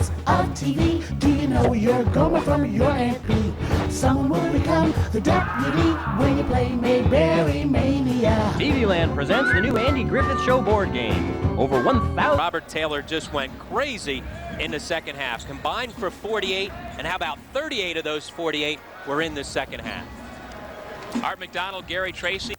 minutes of TV. Do you know you're going from your MP? Someone will become the deputy when you play Mayberry Mania. TV Land presents the new Andy Griffith Show board game. Over 1,000. Robert Taylor just went crazy in the second half. Combined for 48, and how about 38 of those 48 were in the second half. Art McDonald, Gary Tracy.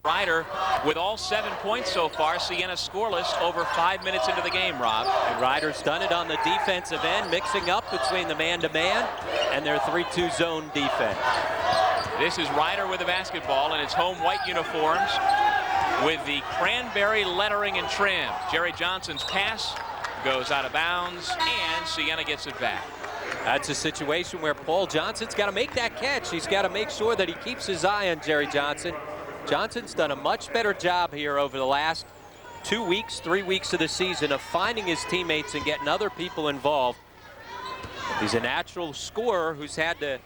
Ryder with all 7 points so far. Siena scoreless over 5 minutes into the game, Rob. And Ryder's done it on the defensive end, mixing up between the man-to-man and their 3-2 zone defense. This is Ryder with the basketball in his home white uniforms with the cranberry lettering and trim. Jerry Johnson's pass goes out of bounds, and Siena gets it back. That's a situation where Paul Johnson's got to make that catch. He's got to make sure that he keeps his eye on Jerry Johnson. Johnson's done a much better job here over the last 2 weeks, 3 weeks of the season of finding his teammates and getting other people involved. He's a natural scorer who's had to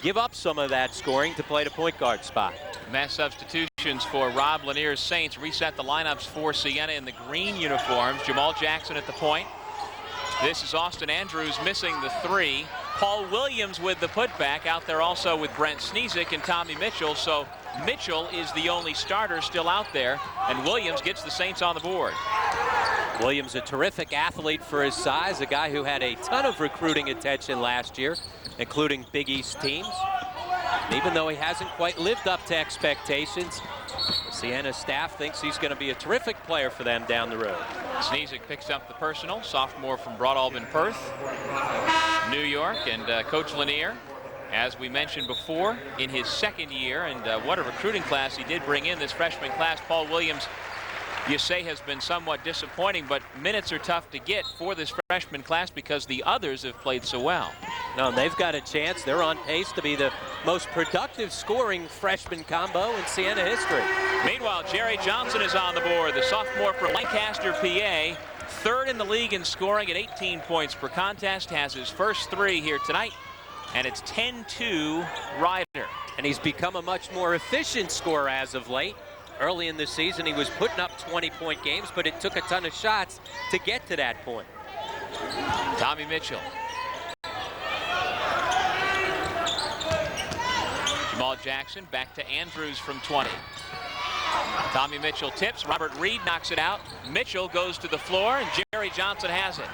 give up some of that scoring to play the point guard spot. Mass substitutions for Rob Lanier's Saints reset the lineups for Siena in the green uniforms. Jamal Jackson at the point. This is Austin Andrews missing the 3. Paul Williams with the putback out there also with Brent Snezik and Tommy Mitchell. So Mitchell is the only starter still out there, and Williams gets the Saints on the board. Williams, a terrific athlete for his size, a guy who had a ton of recruiting attention last year, including Big East teams. And even though he hasn't quite lived up to expectations, the Siena staff thinks he's going to be a terrific player for them down the road. Snezik picks up the personal, sophomore from Broadalbin, Perth, New York, and Coach Lanier, as we mentioned before, in his second year, and what a recruiting class he did bring in this freshman class. Paul Williams, you say, has been somewhat disappointing, but minutes are tough to get for this freshman class because the others have played so well. No, and they've got a chance. They're on pace to be the most productive scoring freshman combo in Siena history. Meanwhile, Jerry Johnson is on the board, the sophomore from Lancaster, PA. Third in the league in scoring at 18 points per contest, has his first 3 here tonight, and it's 10-2 Ryder. And he's become a much more efficient scorer as of late. Early in the season, he was putting up 20-point games, but it took a ton of shots to get to that point. Tommy Mitchell. Jamal Jackson back to Andrews from 20. Tommy Mitchell tips. Robert Reed knocks it out. Mitchell goes to the floor, and Jerry Johnson has it.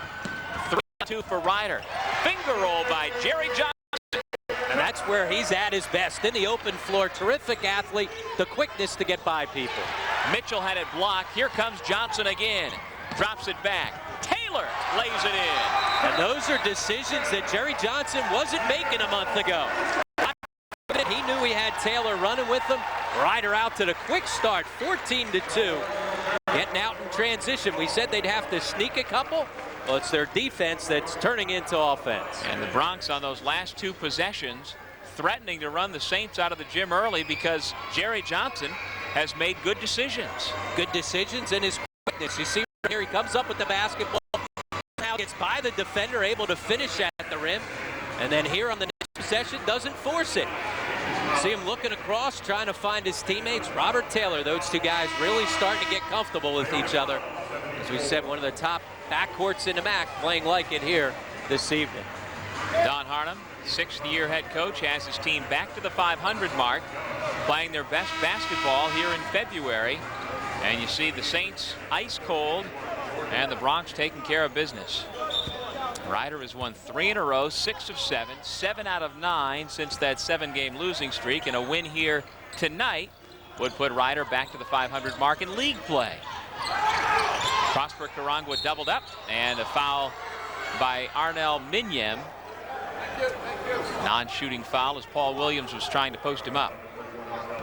3-2 for Ryder. Finger roll by Jerry Johnson. And that's where he's at his best, in the open floor. Terrific athlete, the quickness to get by people. Mitchell had it blocked. Here comes Johnson again. Drops it back. Taylor lays it in. And those are decisions that Jerry Johnson wasn't making a month ago. He knew he had Taylor running with him. Ryder out to the quick start, 14-2. Getting out in transition. We said they'd have to sneak a couple. Well, it's their defense that's turning into offense. And the Bronx on those last 2 possessions threatening to run the Saints out of the gym early because Jerry Johnson has made good decisions. Good decisions and his quickness. You see here he comes up with the basketball. Now gets by the defender, able to finish at the rim. And then here on the next possession doesn't force it. See him looking across, trying to find his teammates. Robert Taylor, those 2 guys really starting to get comfortable with each other. As we said, one of the top backcourts in the MAC, playing like it here this evening. Don Harnum, 6th-year head coach, has his team back to the 500 mark, playing their best basketball here in February. And you see the Saints ice cold and the Bronx taking care of business. Ryder has won 3 in a row, 6 of 7, 7 out of 9 since that 7-game losing streak, and a win here tonight would put Ryder back to the 500 mark in league play. Prosper Karangwa doubled up, and a foul by Arnell Minyem. Non-shooting foul as Paul Williams was trying to post him up.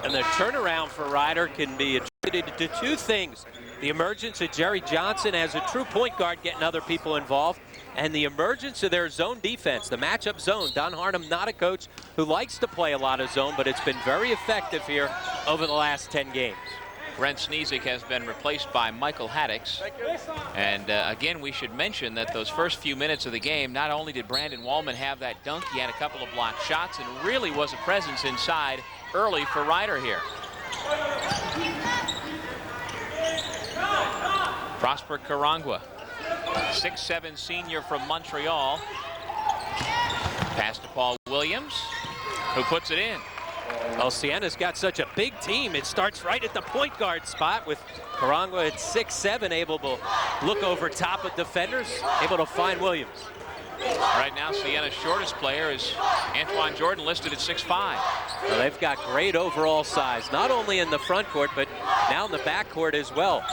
And the turnaround for Ryder can be attributed to 2 things. The emergence of Jerry Johnson as a true point guard, getting other people involved, and the emergence of their zone defense, the matchup zone. Don Harnum, not a coach who likes to play a lot of zone, but it's been very effective here over the last 10 games. Brent Sneesick has been replaced by Michael Haddix. And again, we should mention that those first few minutes of the game, not only did Brandon Wallman have that dunk, he had a couple of blocked shots and really was a presence inside early for Ryder here. Prosper Karangwa, 6'7" senior from Montreal. Pass to Paul Williams, who puts it in. Well, Siena's got such a big team. It starts right at the point guard spot with Karangwa at 6'7", able to look over top of defenders, able to find Williams. Right now, Siena's shortest player is Antoine Jordan, listed at 6'5". Well, they've got great overall size, not only in the front court, but now in the back court as well.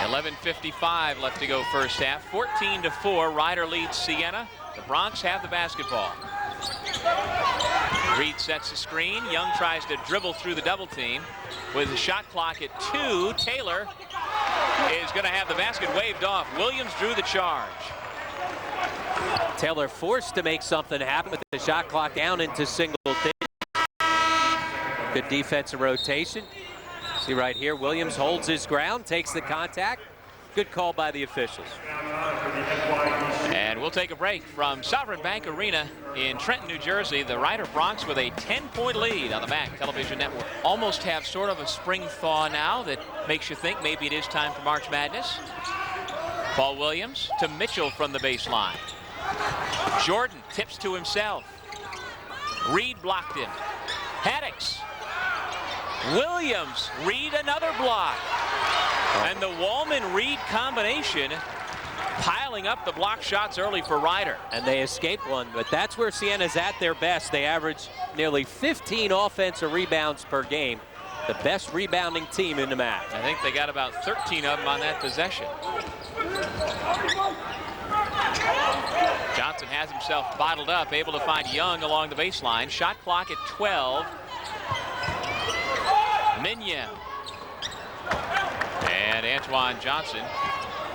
11:55 left to go first half. 14-4, Ryder leads Siena. The Bronx have the basketball. Reed sets the screen. Young tries to dribble through the double team. With the shot clock at 2, Taylor is going to have the basket waved off. Williams drew the charge. Taylor forced to make something happen with the shot clock down into single digits. Good defensive rotation. See right here, Williams holds his ground, takes the contact. Good call by the officials. And we'll take a break from Sovereign Bank Arena in Trenton, New Jersey. The Ryder Bronx with a 10-point lead on the MAC Television Network. Almost have sort of a spring thaw now that makes you think maybe it is time for March Madness. Paul Williams to Mitchell from the baseline. Jordan tips to himself. Reed blocked him. Haddix. Williams, Reed, another block. And the Wallman-Reed combination piling up the block shots early for Ryder. And they escaped one, but that's where Siena's at their best. They average nearly 15 offensive rebounds per game. The best rebounding team in the MAC. I think they got about 13 of them on that possession. Johnson has himself bottled up, able to find Young along the baseline. Shot clock at 12. Minyem. And Antoine Johnson,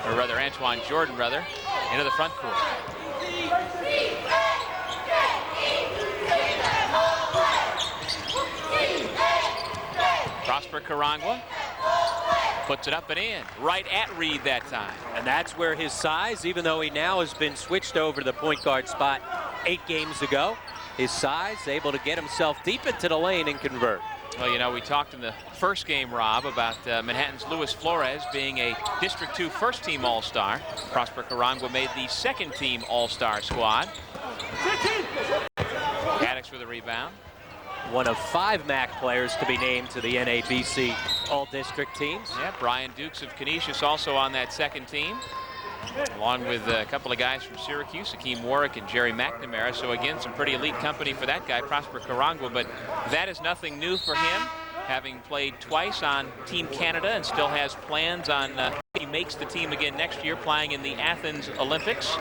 or rather Antoine Jordan, into the front court. Prosper Karangwa puts it up and in, right at Reed that time. And that's where his size, even though he now has been switched over to the point guard spot 8 games ago, his size able to get himself deep into the lane and convert. Well, you know, we talked in the first game, Rob, about Manhattan's Luis Flores being a District 2 first-team All-Star. Prosper Karangwa made the second-team All-Star squad. Haddix with a rebound. One of 5 MAC players to be named to the NABC All-District teams. Yeah, Brian Dukes of Canisius also on that second team, along with a couple of guys from Syracuse, Hakeem Warwick and Jerry McNamara. So again, some pretty elite company for that guy, Prosper Karangwa, but that is nothing new for him, having played twice on Team Canada and still has plans on he makes the team again next year, playing in the Athens Olympics.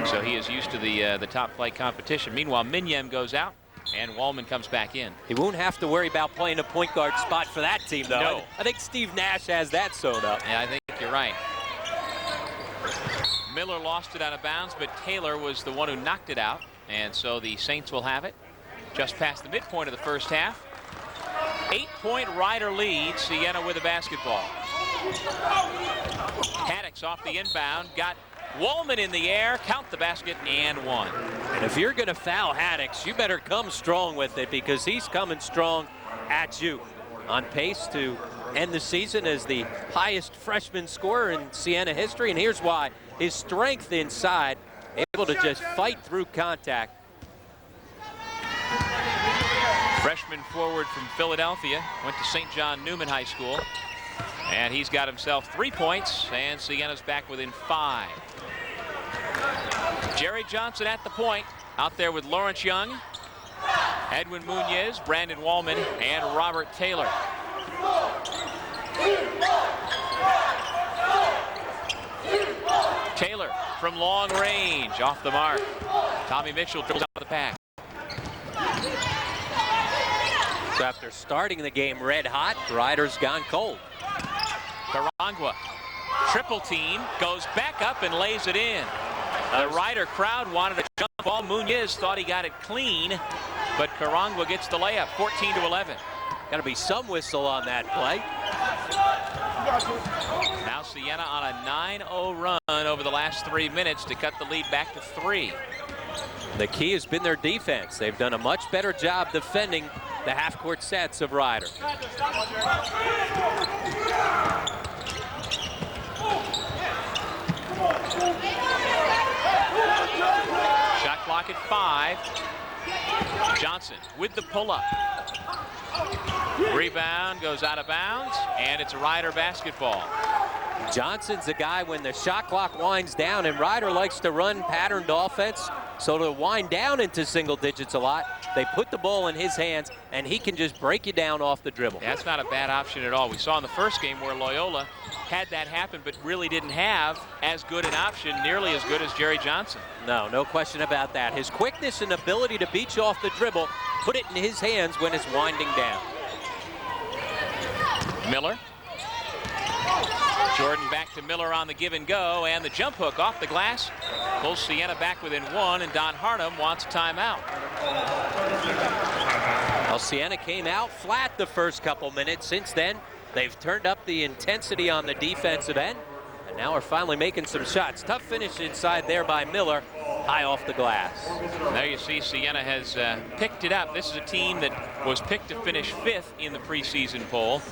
So he is used to the top flight competition. Meanwhile, Minyem goes out and Wallman comes back in. He won't have to worry about playing a point guard spot for that team, though. No. I think Steve Nash has that sewn up. Yeah, I think you're right. Miller lost it out of bounds, but Taylor was the one who knocked it out. And so the Saints will have it just past the midpoint of the first half. 8-point Ryder lead, Siena with the basketball. Haddix off the inbound, got Wallman in the air, count the basket, and one. And if you're going to foul Haddix, you better come strong with it, because he's coming strong at you. On pace to end the season as the highest freshman scorer in Siena history, and here's why. His strength inside, able to just fight through contact. Freshman forward from Philadelphia, went to St. John Newman High School, and he's got himself 3 points, and Siena's back within 5. Jerry Johnson at the point, out there with Lawrence Young, Edwin Munoz, Brandon Wallman, and Robert Taylor. Taylor from long range, off the mark. Tommy Mitchell dribbles out of the pack. So after starting the game red hot, Ryder's gone cold. Carangua, triple team, goes back up and lays it in. The Rider crowd wanted a jump ball. Munoz thought he got it clean, but Carangua gets the layup, 14-11. Got to be some whistle on that play. Now Siena on a 9-0 run over the last 3 minutes to cut the lead back to 3. The key has been their defense. They've done a much better job defending the half-court sets of Rider. Shot clock at 5. Johnson with the pull-up. Rebound goes out of bounds, and it's a Rider basketball. Johnson's a guy when the shot clock winds down, and Rider likes to run patterned offense, so to wind down into single digits a lot, they put the ball in his hands, and he can just break you down off the dribble. That's not a bad option at all. We saw in the first game where Loyola had that happen, but really didn't have as good an option, nearly as good as Jerry Johnson. No question about that. His quickness and ability to beat you off the dribble, put it in his hands when it's winding down. Miller. Jordan back to Miller on the give and go, and the jump hook off the glass pulls Siena back within 1, and Don Harnum wants a timeout. Well, Siena came out flat the first couple minutes. Since then, they've turned up the intensity on the defensive end, and now are finally making some shots. Tough finish inside there by Miller, high off the glass. There you see Siena has picked it up. This is a team that was picked to finish 5th in the preseason poll,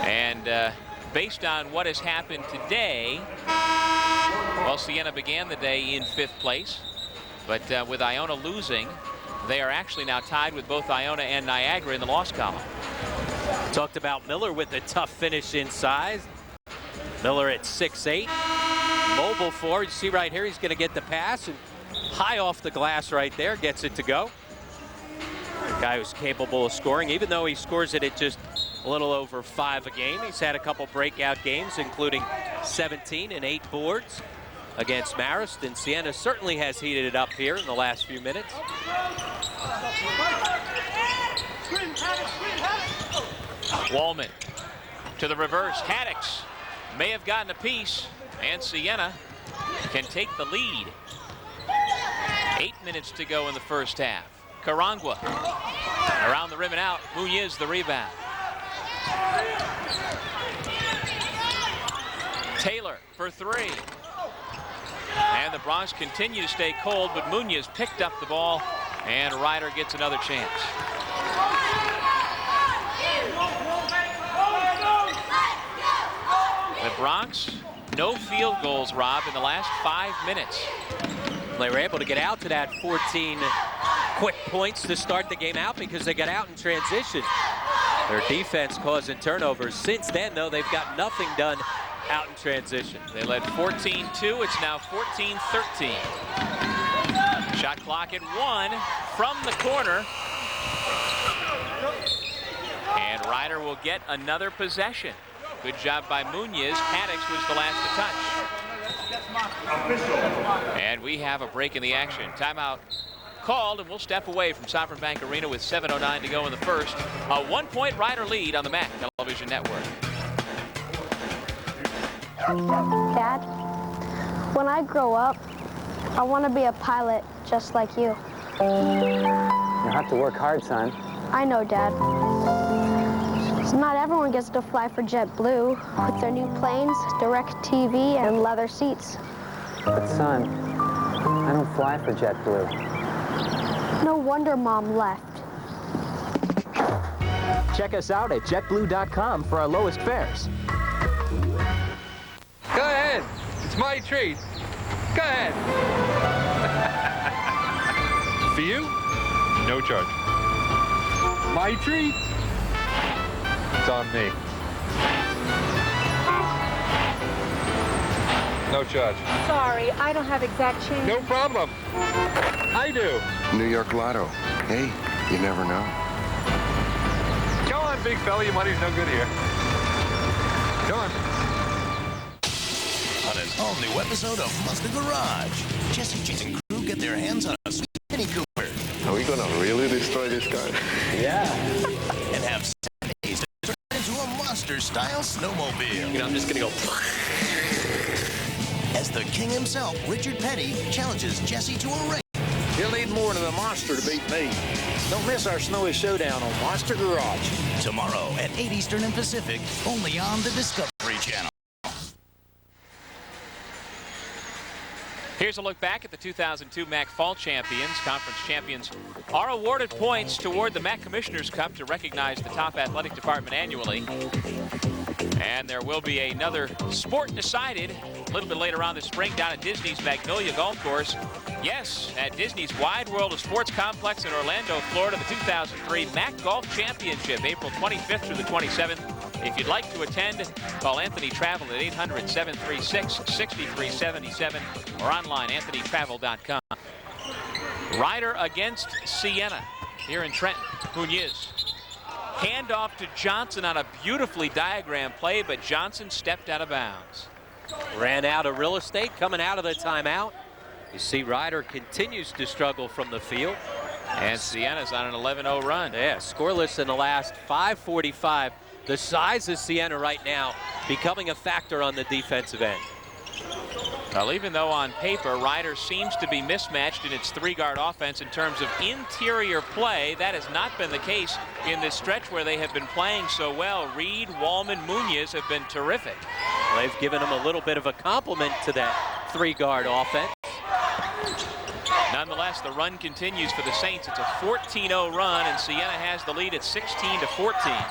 and based on what has happened today, well, Siena began the day in 5th place, but with Iona losing, they are actually now tied with both Iona and Niagara in the loss column. Talked about Miller with a tough finish inside. Miller at 6'8", mobile forward. You see right here, he's going to get the pass, and high off the glass right there, gets it to go. A guy who's capable of scoring, even though he scores it at just a little over 5 a game. He's had a couple breakout games, including 17 and 8 boards against Marist, and Siena certainly has heated it up here in the last few minutes. Wallman to the reverse. Haddix may have gotten a piece, and Siena can take the lead. 8 minutes to go in the first half. Carangua around the rim and out. Munoz the rebound. Taylor for 3. And the Bronx continue to stay cold, but Munoz picked up the ball, and Rider gets another chance. The Bronx, no field goals, Rob, in the last 5 minutes. They were able to get out to that 14 quick points to start the game out because they got out in transition. Their defense causing turnovers. Since then, though, they've got nothing done out in transition. They led 14-2. It's now 14-13. Shot clock at 1 from the corner. And Rider will get another possession. Good job by Munoz. Haddix was the last to touch. And we have a break in the action. Timeout called, and we'll step away from Sovereign Bank Arena with 7:09 to go in the first. A 1-point Rider lead on the MAC Television Network. Dad, when I grow up, I want to be a pilot just like you. You'll have to work hard, son. I know, Dad. Not everyone gets to fly for JetBlue with their new planes, direct TV, and leather seats. But son, I don't fly for JetBlue. No wonder Mom left. Check us out at jetblue.com for our lowest fares. Go ahead. It's my treat. Go ahead. For you, no charge. My treat. It's on me. No charge. Sorry, I don't have exact change. No problem. I do. New York Lotto. Hey, you never know. Go on, big fella. Your money's no good here. Go on. On an all-new episode of Mazda Garage, Jesse, Chase, and crew get their hands on a Mini Cooper. Are we gonna really destroy this guy? Yeah. And have 7 days to turn into a monster drifter-style snowmobile. You know, I'm just going to go. As the king himself, Richard Petty, challenges Jesse to a race. You'll need more than a monster to beat me. Don't miss our snowy showdown on Monster Garage. Tomorrow at 8 Eastern and Pacific, only on the Discovery Channel. Here's a look back at the 2002 MAC Fall Champions. Conference champions are awarded points toward the MAC Commissioners Cup to recognize the top athletic department annually. And there will be another sport decided a little bit later on this spring down at Disney's Magnolia Golf Course. Yes, at Disney's Wide World of Sports Complex in Orlando, Florida, the 2003 MAC Golf Championship, April 25th through the 27th. If you'd like to attend, call Anthony Travel at 800-736-6377 or online, anthonytravel.com. Ryder against Siena here in Trenton. Munoz. Handoff to Johnson on a beautifully diagrammed play, but Johnson stepped out of bounds. Ran out of real estate coming out of the timeout. You see Ryder continues to struggle from the field. And Siena's on an 11-0 run. Yeah, scoreless in the last 5:45. The size of Siena right now becoming a factor on the defensive end. Well, even though on paper, Ryder seems to be mismatched in its three-guard offense in terms of interior play, that has not been the case in this stretch where they have been playing so well. Reed, Wallman, Munoz have been terrific. Well, they've given them a little bit of a compliment to that three-guard offense. Nonetheless, the run continues for the Saints. It's a 14-0 run, and Siena has the lead at 16-14.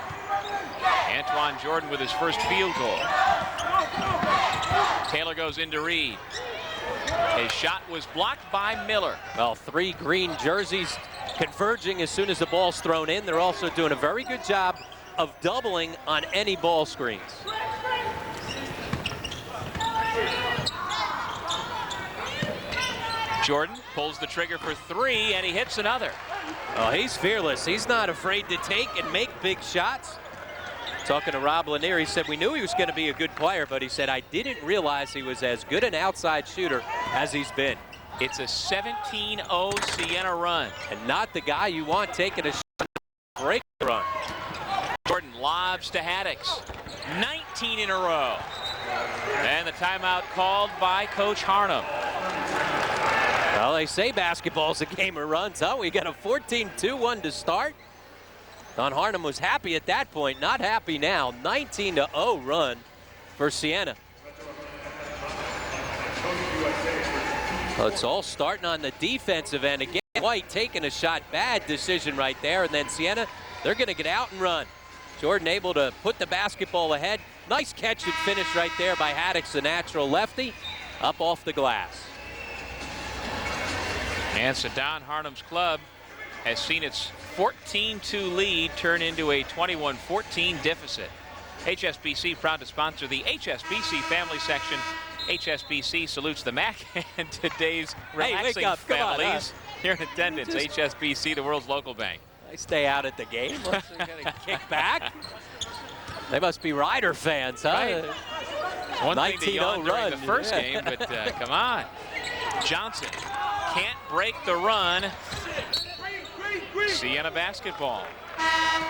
Antoine Jordan with his first field goal. Taylor goes into Reed. His shot was blocked by Miller. Well, three green jerseys converging as soon as the ball's thrown in. They're also doing a very good job of doubling on any ball screens. Jordan pulls the trigger for three, and he hits another. Oh, he's fearless. He's not afraid to take and make big shots. Talking to Rob Lanier, he said, we knew he was going to be a good player, but he said, I didn't realize he was as good an outside shooter as he's been. It's a 17-0 Siena run. And not the guy you want taking a shot break run. Jordan lobs to Haddix. 19 in a row. And the timeout called by Coach Harnum. Well, they say basketball's a game of runs, huh? We got a 14-2-1 to start. Don Harnum was happy at that point, not happy now. 19-0 run for Siena. Well, it's all starting on the defensive end. Again, White taking a shot, bad decision right there. And then Siena, they're going to get out and run. Jordan able to put the basketball ahead. Nice catch and finish right there by Haddix, the natural lefty, up off the glass. And so Don Harnum's club has seen its 14-2 lead turn into a 21-14 deficit. HSBC proud to sponsor the HSBC family section. HSBC salutes the MAC and today's relaxing families here in attendance. HSBC, the world's local bank. They stay out at the game. What's they gonna kick back? They must be Ryder fans, huh? Right. One thing to yawn during the first game, but come on. Johnson can't break the run. Siena basketball.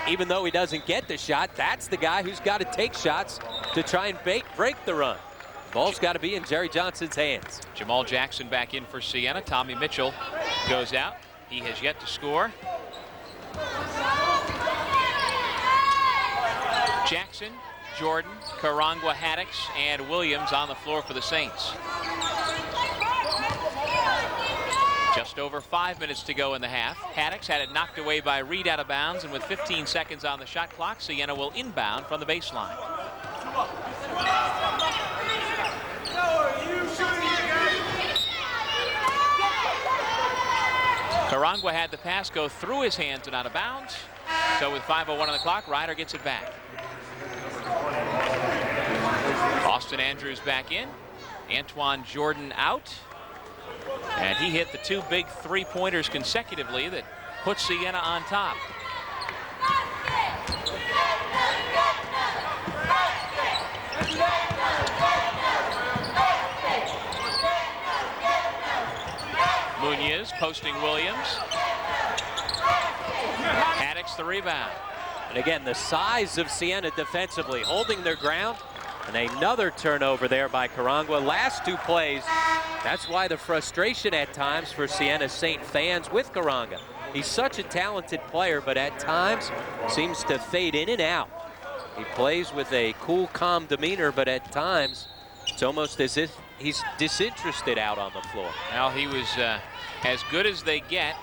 Even though he doesn't get the shot, that's the guy who's got to take shots to try and break the run. Ball's got to be in Jerry Johnson's hands. Jamal Jackson back in for Siena. Tommy Mitchell goes out. He has yet to score. Jackson, Jordan, Karangwa, Haddix, and Williams on the floor for the Saints. Just over 5 minutes to go in the half. Haddix had it knocked away by Reed out of bounds, and with 15 seconds on the shot clock, Siena will inbound from the baseline. Karangwa had the pass go through his hands and out of bounds. So with 5:01 on the clock, Ryder gets it back. Austin Andrews back in. Antoine Jordan out. And he hit the two big three-pointers consecutively that put Siena on top. Munoz posting Williams. Haddix the rebound. And again, the size of Siena defensively, holding their ground. And another turnover there by Karangwa. Last two plays, that's why the frustration at times for Siena St. fans with Karangwa. He's such a talented player, but at times seems to fade in and out. He plays with a cool, calm demeanor, but at times it's almost as if he's disinterested out on the floor. Well, he was as good as they get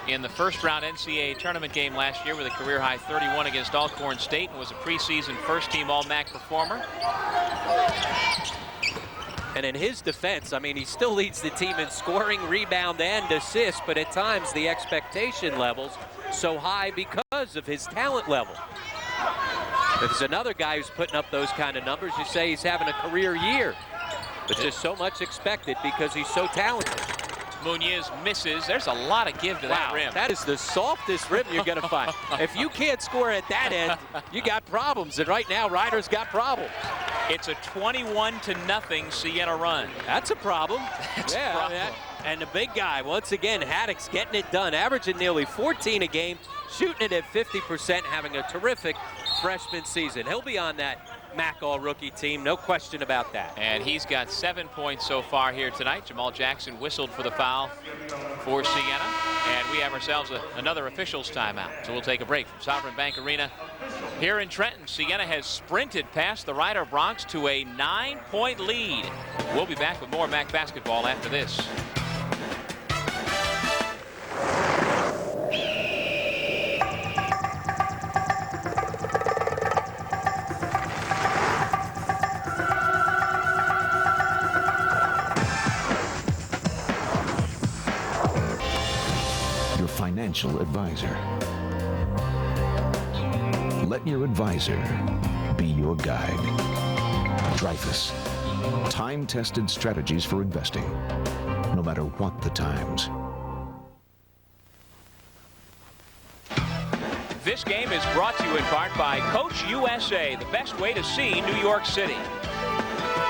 in the first round NCAA tournament game last year with a career high 31 against Alcorn State and was a preseason first team All-MAC performer. And in his defense, I mean, he still leads the team in scoring, rebound, and assist, but at times the expectation level's so high because of his talent level. If there's another guy who's putting up those kind of numbers, you say he's having a career year. But just so much expected because he's so talented. Munoz misses. There's a lot of give to that rim. That is the softest rim you're going to find. If you can't score at that end, you got problems. And right now, Ryder's got problems. It's a 21-0 Siena run. That's a problem. That's a problem. And the big guy, once again, Haddock's getting it done, averaging nearly 14 a game, shooting it at 50%, having a terrific freshman season. He'll be on that MAC All-Rookie team, no question about that. And he's got 7 points so far here tonight. Jamal Jackson whistled for the foul for Siena. And we have ourselves another officials timeout. So we'll take a break from Sovereign Bank Arena here in Trenton. Siena has sprinted past the Rider Broncs to a 9-point lead. We'll be back with more MAC basketball after this. Financial advisor. Let your advisor be your guide. Dreyfus. Time-tested strategies for investing, no matter what the times. This game is brought to you in part by Coach USA, the best way to see New York City.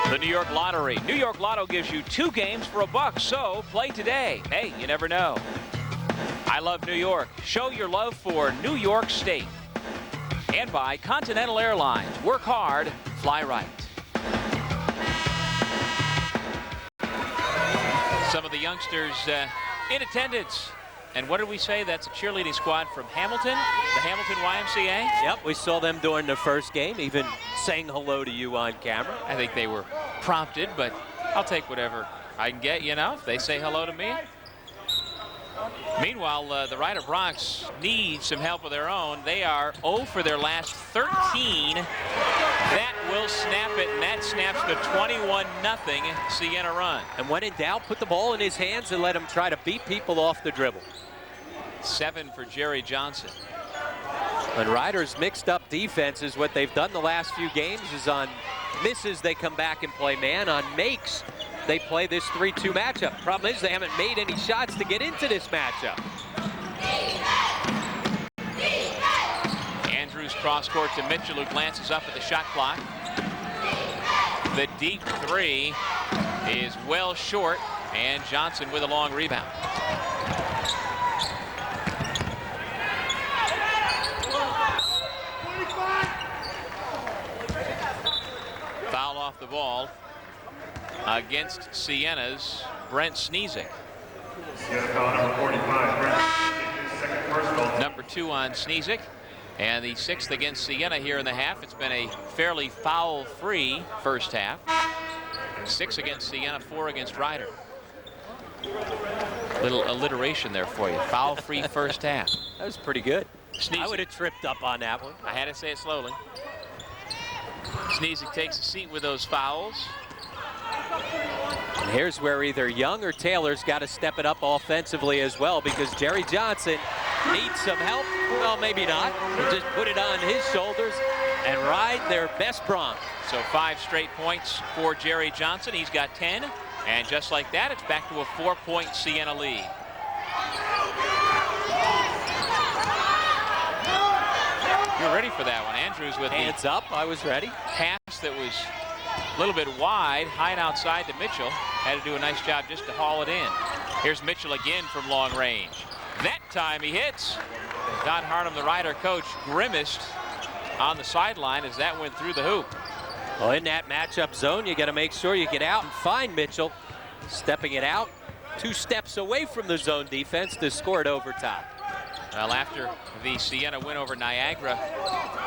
The New York Lottery. New York Lotto gives you 2 games for $1, so play today. Hey, you never know. I love New York. Show your love for New York State. And by Continental Airlines. Work hard, fly right. Some of the youngsters in attendance. And what did we say? That's a cheerleading squad from Hamilton, the Hamilton YMCA? Yep, we saw them during the first game, even saying hello to you on camera. I think they were prompted, but I'll take whatever I can get, you know, if they say hello to me. Meanwhile, the Rider Broncs need some help of their own. They are 0 for their last 13. That will snap it, and that snaps the 21-0 Siena run. And when in doubt, put the ball in his hands and let him try to beat people off the dribble. 7 for Jerry Johnson. When Riders mixed up defenses, what they've done the last few games is on misses, they come back and play man. On makes, they play this 3-2 matchup. Problem is they haven't made any shots to get into this matchup. Andrews cross court to Mitchell, who glances up at the shot clock. The deep 3 is well short, and Johnson with a long rebound. Foul off the ball against Siena's Brent Sneesick. Number 2 on Sneesick, and the 6th against Siena here in the half. It's been a fairly foul-free first half. 6 against Siena, 4 against Rider. Little alliteration there for you. Foul-free first half. That was pretty good. Sneesick. I would have tripped up on that one. I had to say it slowly. Sneesick takes a seat with those fouls. And here's where either Young or Taylor's got to step it up offensively as well, because Jerry Johnson needs some help. Well, maybe not. We'll just put it on his shoulders and ride their best Bronc. So 5 straight points for Jerry Johnson. He's got 10. And just like that, it's back to a 4-point Siena lead. You're ready for that one. Andrews with hands up. I was ready. Pass that was a little bit wide, high and outside to Mitchell. Had to do a nice job just to haul it in. Here's Mitchell again from long range. That time he hits. Don Harnum, the Rider coach, grimaced on the sideline as that went through the hoop. Well, in that matchup zone, you got to make sure you get out and find Mitchell. Stepping it out, 2 steps away from the zone defense to score it over top. Well, after the Siena win over Niagara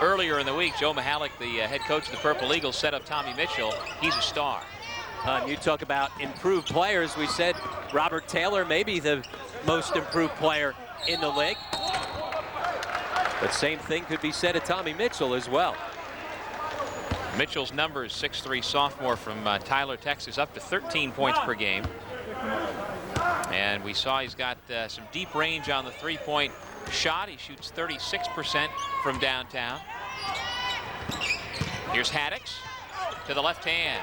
earlier in the week, Joe Mihalik, the head coach of the Purple Eagles, set up Tommy Mitchell. He's a star. You talk about improved players. We said Robert Taylor may be the most improved player in the league. But same thing could be said of Tommy Mitchell as well. Mitchell's numbers, 6'3" sophomore from Tyler, Texas, up to 13 points per game. And we saw he's got some deep range on the three-point shot. He shoots 36% from downtown. Here's Haddix to the left hand.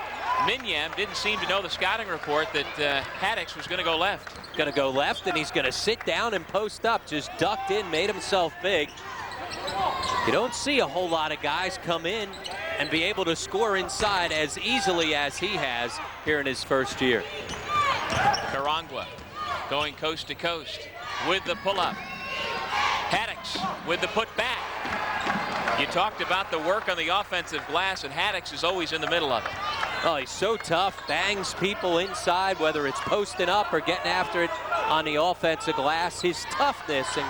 Minyam didn't seem to know the scouting report that Haddix was going to go left. Going to go left, and he's going to sit down and post up. Just ducked in, made himself big. You don't see a whole lot of guys come in and be able to score inside as easily as he has here in his first year. Karangwa going coast to coast with the pull-up. Haddix with the put-back. You talked about the work on the offensive glass, and Haddix is always in the middle of it. Oh, he's so tough, bangs people inside, whether it's posting up or getting after it on the offensive glass. His toughness and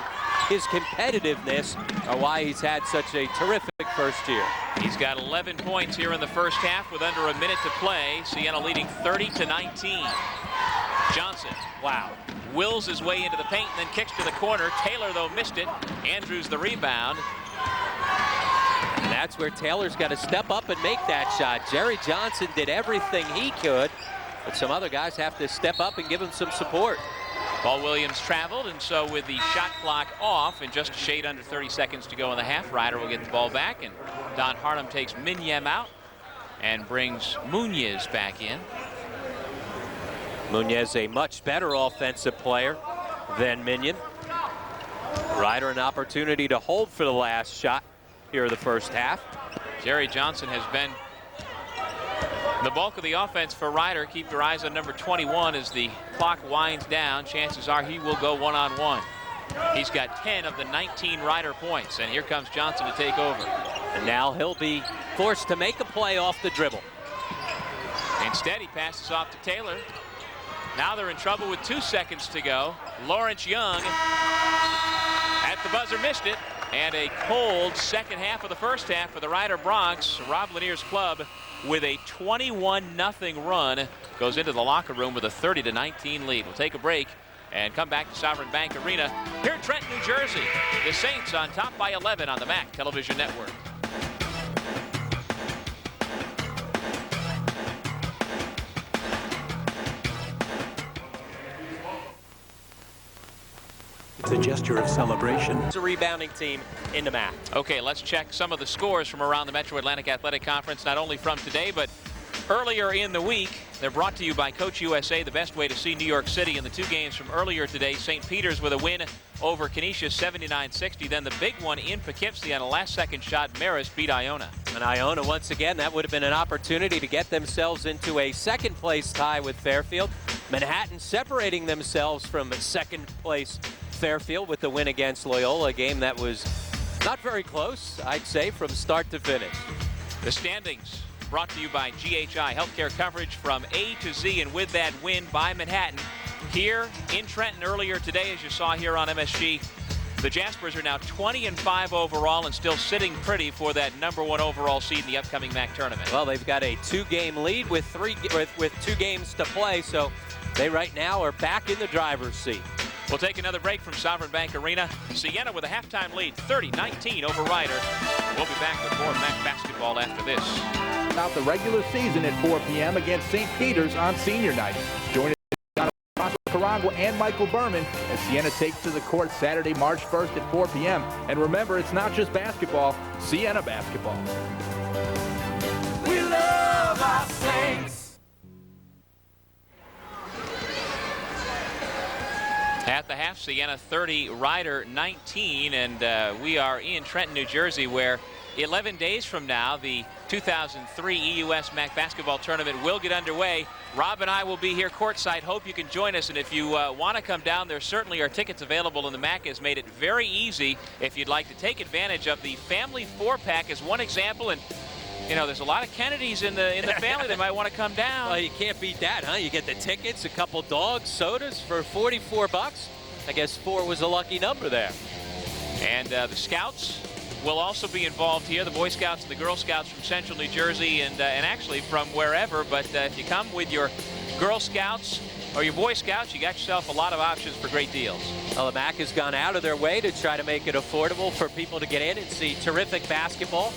his competitiveness are why he's had such a terrific first year. He's got 11 points here in the first half with under a minute to play. Siena leading 30-19. Johnson, wow, wills his way into the paint and then kicks to the corner. Taylor, though, missed it. Andrews the rebound. And that's where Taylor's got to step up and make that shot. Jerry Johnson did everything he could, but some other guys have to step up and give him some support. Paul Williams traveled, and so with the shot clock off and just a shade under 30 seconds to go in the half, Ryder will get the ball back, and Don Harnum takes Minyam out and brings Muñez back in. Muñez, a much better offensive player than Minion. Ryder an opportunity to hold for the last shot here in the first half. Jerry Johnson has been the bulk of the offense for Ryder. Keep your eyes on number 21 as the clock winds down. Chances are he will go one-on-one. He's got 10 of the 19 Ryder points, and here comes Johnson to take over. And now he'll be forced to make a play off the dribble. Instead, he passes off to Taylor. Now they're in trouble with 2 seconds to go. Lawrence Young at the buzzer missed it. And a cold second half of the first half for the Ryder Bronx. Rob Lanier's club with a 21-0 run goes into the locker room with a 30-19 lead. We'll take a break and come back to Sovereign Bank Arena here in Trenton, New Jersey. The Saints on top by 11 on the MAC Television Network. It's a gesture of celebration. It's a rebounding team in the MAC. Okay, let's check some of the scores from around the Metro Atlantic Athletic Conference, not only from today, but earlier in the week. They're brought to you by Coach USA, the best way to see New York City. In the 2 games from earlier today, St. Peter's with a win over Canisius, 79-60. Then the big one in Poughkeepsie on a last-second shot, Marist beat Iona. And Iona, once again, that would have been an opportunity to get themselves into a second-place tie with Fairfield. Manhattan separating themselves from second-place Fairfield with the win against Loyola, a game that was not very close, I'd say, from start to finish. The standings brought to you by GHI, healthcare coverage from A to Z, and with that win by Manhattan here in Trenton earlier today, as you saw here on MSG, the Jaspers are now 20-5 overall and still sitting pretty for that #1 overall seed in the upcoming MAC tournament. Well, they've got a 2-game lead with 2 games to play, so they right now are back in the driver's seat. We'll take another break from Sovereign Bank Arena. Siena with a halftime lead, 30-19 over Ryder. We'll be back with more MAC basketball after this. About the regular season at 4 p.m. against St. Peter's on senior night. Join us, Karangwa and Michael Berman, as Siena takes to the court Saturday, March 1st at 4 p.m. And remember, it's not just basketball, Siena basketball. We love our Saints. At the half, Siena 30, Ryder 19, and we are in Trenton, New Jersey, where 11 days from now, the 2003 EUS MAC basketball tournament will get underway. Rob and I will be here courtside. Hope you can join us. And if you want to come down, there certainly are tickets available, and the MAC has made it very easy if you'd like to take advantage of the family 4-pack as one example. And you know, there's a lot of Kennedys in the family that might want to come down. Well, you can't beat that, huh? You get the tickets, a couple dogs, sodas for $44. I guess 4 was a lucky number there. And the Scouts will also be involved here, the Boy Scouts and the Girl Scouts from Central New Jersey and actually from wherever. But if you come with your Girl Scouts or your Boy Scouts, you got yourself a lot of options for great deals. Well, the MAC has gone out of their way to try to make it affordable for people to get in and see terrific basketball.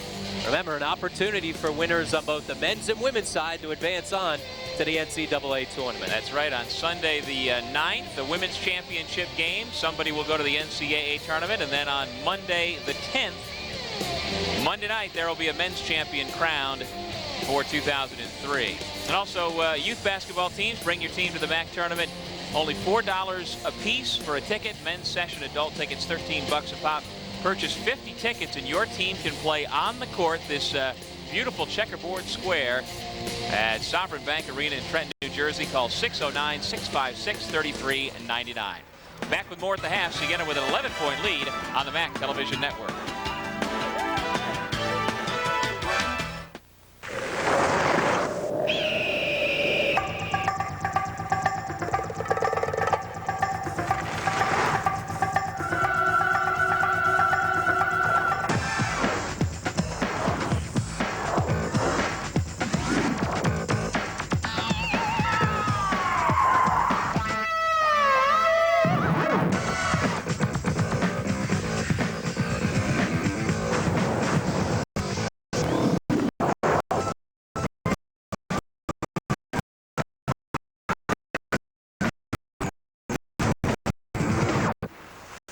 Remember, an opportunity for winners on both the men's and women's side to advance on to the NCAA tournament. That's right. On Sunday the 9th, the women's championship game. Somebody will go to the NCAA tournament. And then on Monday the 10th, Monday night, there will be a men's champion crowned for 2003. And also youth basketball teams, bring your team to the MAC tournament. Only $4 a piece for a ticket. Men's session adult tickets, $13 a pop. Purchase 50 tickets and your team can play on the court, this beautiful checkerboard square at Sovereign Bank Arena in Trenton, New Jersey. Call 609-656-3399. Back with more at the half. Siena with an 11-point lead on the MAC Television Network.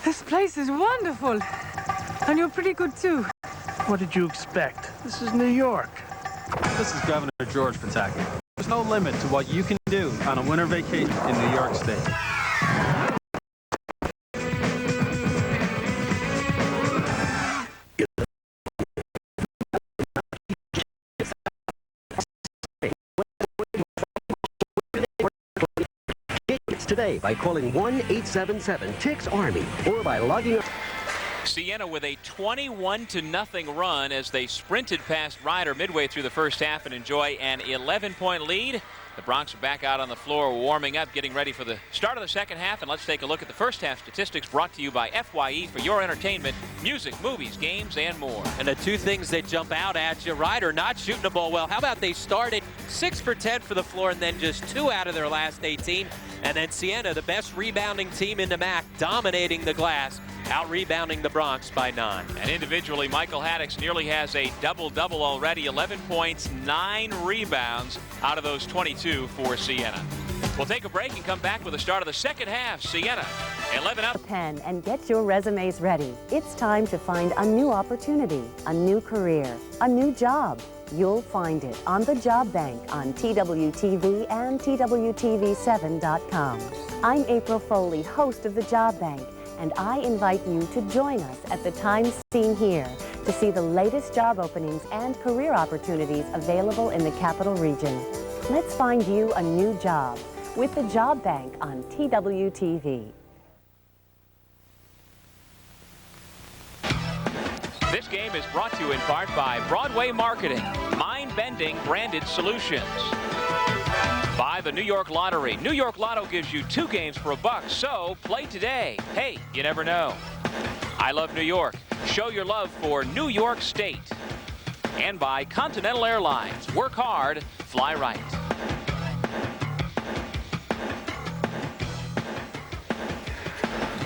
This place is wonderful. And you're pretty good, too. What did you expect? This is New York. This is Governor George Pataki. There's no limit to what you can do on a winter vacation in New York State. Today by calling 1-877-TIX-ARMY or by logging on. Siena with a 21-0 run as they sprinted past Rider midway through the first half and enjoy an 11-point lead. The Broncs are back out on the floor warming up, getting ready for the start of the second half. And let's take a look at the first half statistics brought to you by FYE for your entertainment, music, movies, games, and more. And the two things that jump out at you, Rider not shooting the ball well. How about they started 6 for 10 for the floor and then just 2 out of their last 18. And then Siena, the best rebounding team in the MAC, dominating the glass, out-rebounding the Broncs by 9. And individually, Michael Haddix nearly has a double-double already, 11 points, 9 rebounds out of those 22 for Siena. We'll take a break and come back with the start of the second half. Siena, 11 up. Pen and get your resumes ready. It's time to find a new opportunity, a new career, a new job. You'll find it on the Job Bank on TWTV and TWTV7.com. I'm April Foley, host of the Job Bank, and I invite you to join us at the time seen here to see the latest job openings and career opportunities available in the Capital Region. Let's find you a new job with the Job Bank on TWTV. This game is brought to you in part by Broadway Marketing, mind-bending branded solutions. By the New York Lottery. New York Lotto gives you 2 games for $1, so play today. Hey, you never know. I love New York. Show your love for New York State. And by Continental Airlines. Work hard, fly right.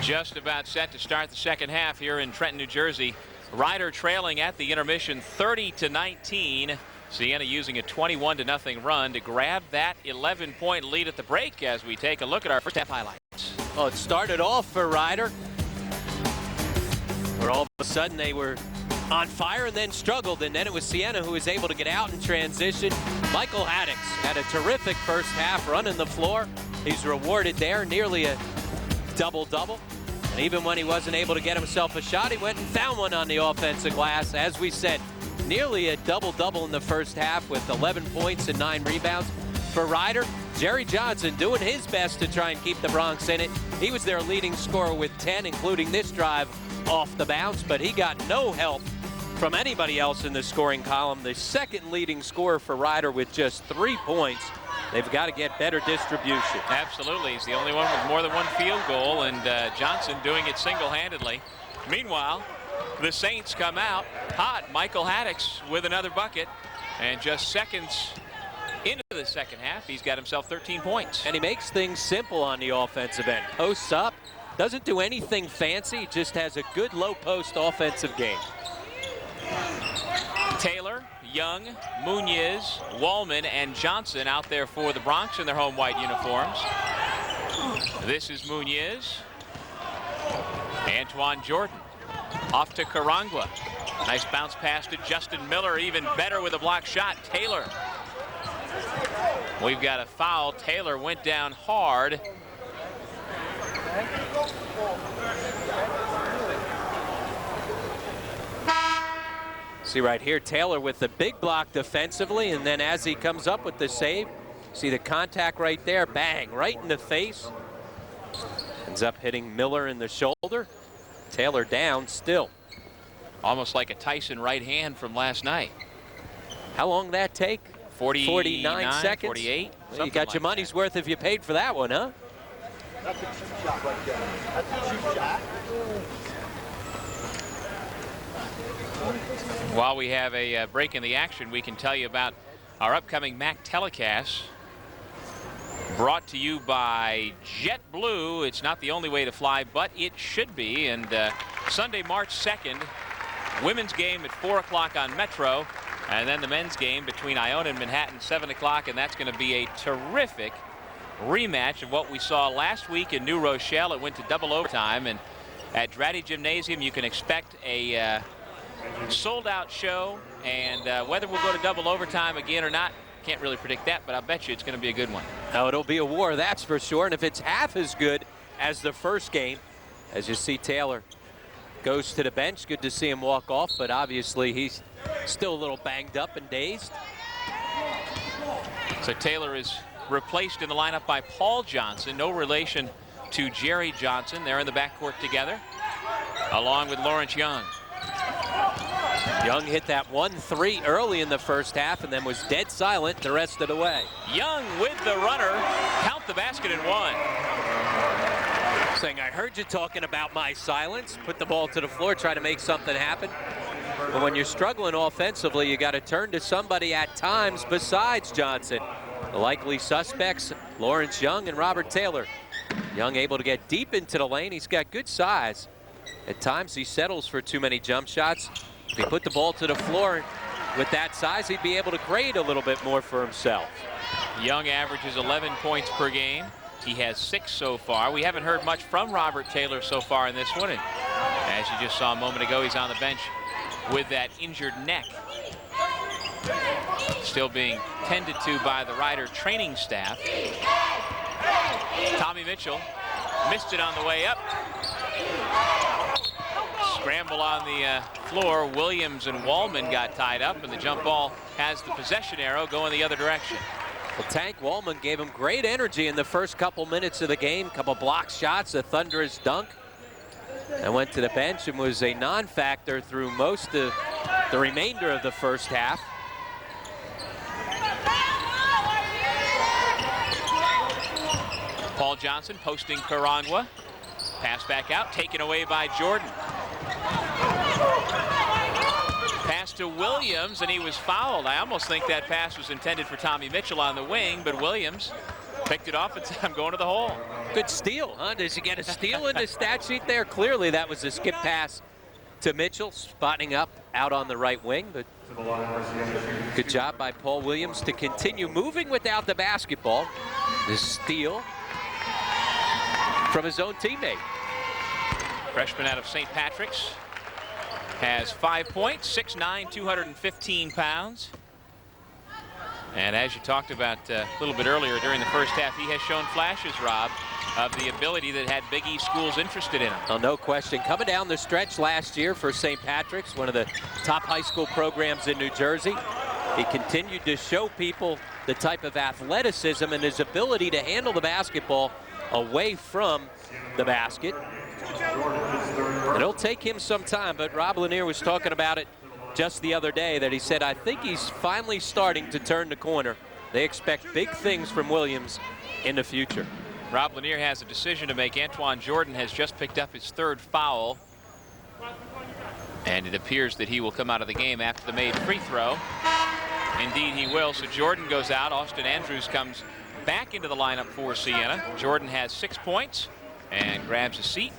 Just about set to start the second half here in Trenton, New Jersey. Rider trailing at the intermission 30-19. Siena using a 21-0 run to grab that 11-point lead at the break as we take a look at our first half highlights. Well, it started off for Rider, where all of a sudden they were on fire and then struggled, and then it was Siena who was able to get out in transition. Michael Haddix had a terrific first half running the floor. He's rewarded there, nearly a double-double. And even when he wasn't able to get himself a shot, he went and found one on the offensive glass. As we said, nearly a double-double in the first half with 11 points and 9 rebounds. For Rider, Jerry Johnson doing his best to try and keep the Bronx in it. He was their leading scorer with 10, including this drive off the bounce, but he got no help from anybody else in the scoring column. The second leading scorer for Rider with just 3 points. They've got to get better distribution. Absolutely. He's the only one with more than 1 field goal, and Johnson doing it single-handedly. Meanwhile, the Saints come out hot. Michael Haddix with another bucket, and just seconds into the second half, he's got himself 13 points. And he makes things simple on the offensive end. Posts up, doesn't do anything fancy, just has a good low-post offensive game. Taylor, Young, Munoz, Wallman, and Johnson out there for the Bronx in their home white uniforms. This is Munoz. Antoine Jordan off to Karangwa. Nice bounce pass to Justin Miller, even better with a block shot. Taylor. We've got a foul. Taylor went down hard. See right here, Taylor with the big block defensively, and then as he comes up with the save, see the contact right there, bang, right in the face. Ends up hitting Miller in the shoulder. Taylor down still. Almost like a Tyson right hand from last night. How long did that take? 49 seconds? 48. Well, you got your money's worth if you paid for that one, huh? That's a cheap shot right there. That's a cheap shot. While we have a break in the action, we can tell you about our upcoming MAC telecast. Brought to you by JetBlue. It's not the only way to fly, but it should be. And Sunday, March 2nd, women's game at 4 o'clock on Metro. And then the men's game between Iona and Manhattan, 7 o'clock. And that's going to be a terrific rematch of what we saw last week in New Rochelle. It went to double overtime. And at Dratty Gymnasium, you can expect a sold-out show. And whether we'll go to double overtime again or not, can't really predict that, but I bet you it's going to be a good one. Oh, it'll be a war, that's for sure. And if it's half as good as the first game, as you see Taylor goes to the bench, good to see him walk off, but obviously he's still a little banged up and dazed. So Taylor is replaced in the lineup by Paul Johnson, no relation to Jerry Johnson. They're in the backcourt together, along with Lawrence Young. Young hit that 1-3 early in the first half and then was dead silent the rest of the way. Young with the runner, count the basket and one. Saying, I heard you talking about my silence. Put the ball to the floor, try to make something happen. But when you're struggling offensively, you got to turn to somebody at times besides Johnson. The likely suspects, Lawrence Young and Robert Taylor. Young able to get deep into the lane. He's got good size. At times he settles for too many jump shots. If he put the ball to the floor with that size, he'd be able to create a little bit more for himself. Young averages 11 points per game. He has 6 so far. We haven't heard much from Robert Taylor so far in this one. And as you just saw a moment ago, he's on the bench with that injured neck. Still being tended to by the Rider training staff. Tommy Mitchell missed it on the way up. Scramble on the floor. Williams and Wallman got tied up, and the jump ball has the possession arrow going the other direction. Well, Tank Wallman gave him great energy in the first couple minutes of the game. Couple block shots, a thunderous dunk, and went to the bench and was a non-factor through most of the remainder of the first half. Paul Johnson posting Karangwa. Pass back out, taken away by Jordan. Pass to Williams, and he was fouled. I almost think that pass was intended for Tommy Mitchell on the wing, but Williams picked it off and said, I'm going to the hole. Good steal, huh? Does he get a steal in the stat sheet there? Clearly that was a skip pass to Mitchell, spotting up out on the right wing, but good job by Paul Williams to continue moving without the basketball. The steal from his own teammate. Freshman out of St. Patrick's has 5 points, 6'9", 215 pounds. And as you talked about a little bit earlier during the first half, he has shown flashes, Rob. of the ability that had Big East schools interested in him. Well, no question. Coming down the stretch last year for St. Patrick's, one of the top high school programs in New Jersey, he continued to show people the type of athleticism and his ability to handle the basketball away from the basket. It'll take him some time, but Rob Lanier was talking about it just the other day, that he said, I think he's finally starting to turn the corner. They expect big things from Williams in the future. Rob Lanier has a decision to make. Antoine Jordan has just picked up his third foul. And it appears that he will come out of the game after the made free throw. Indeed he will. So Jordan goes out. Austin Andrews comes back into the lineup for Siena. Jordan has 6 points and grabs a seat.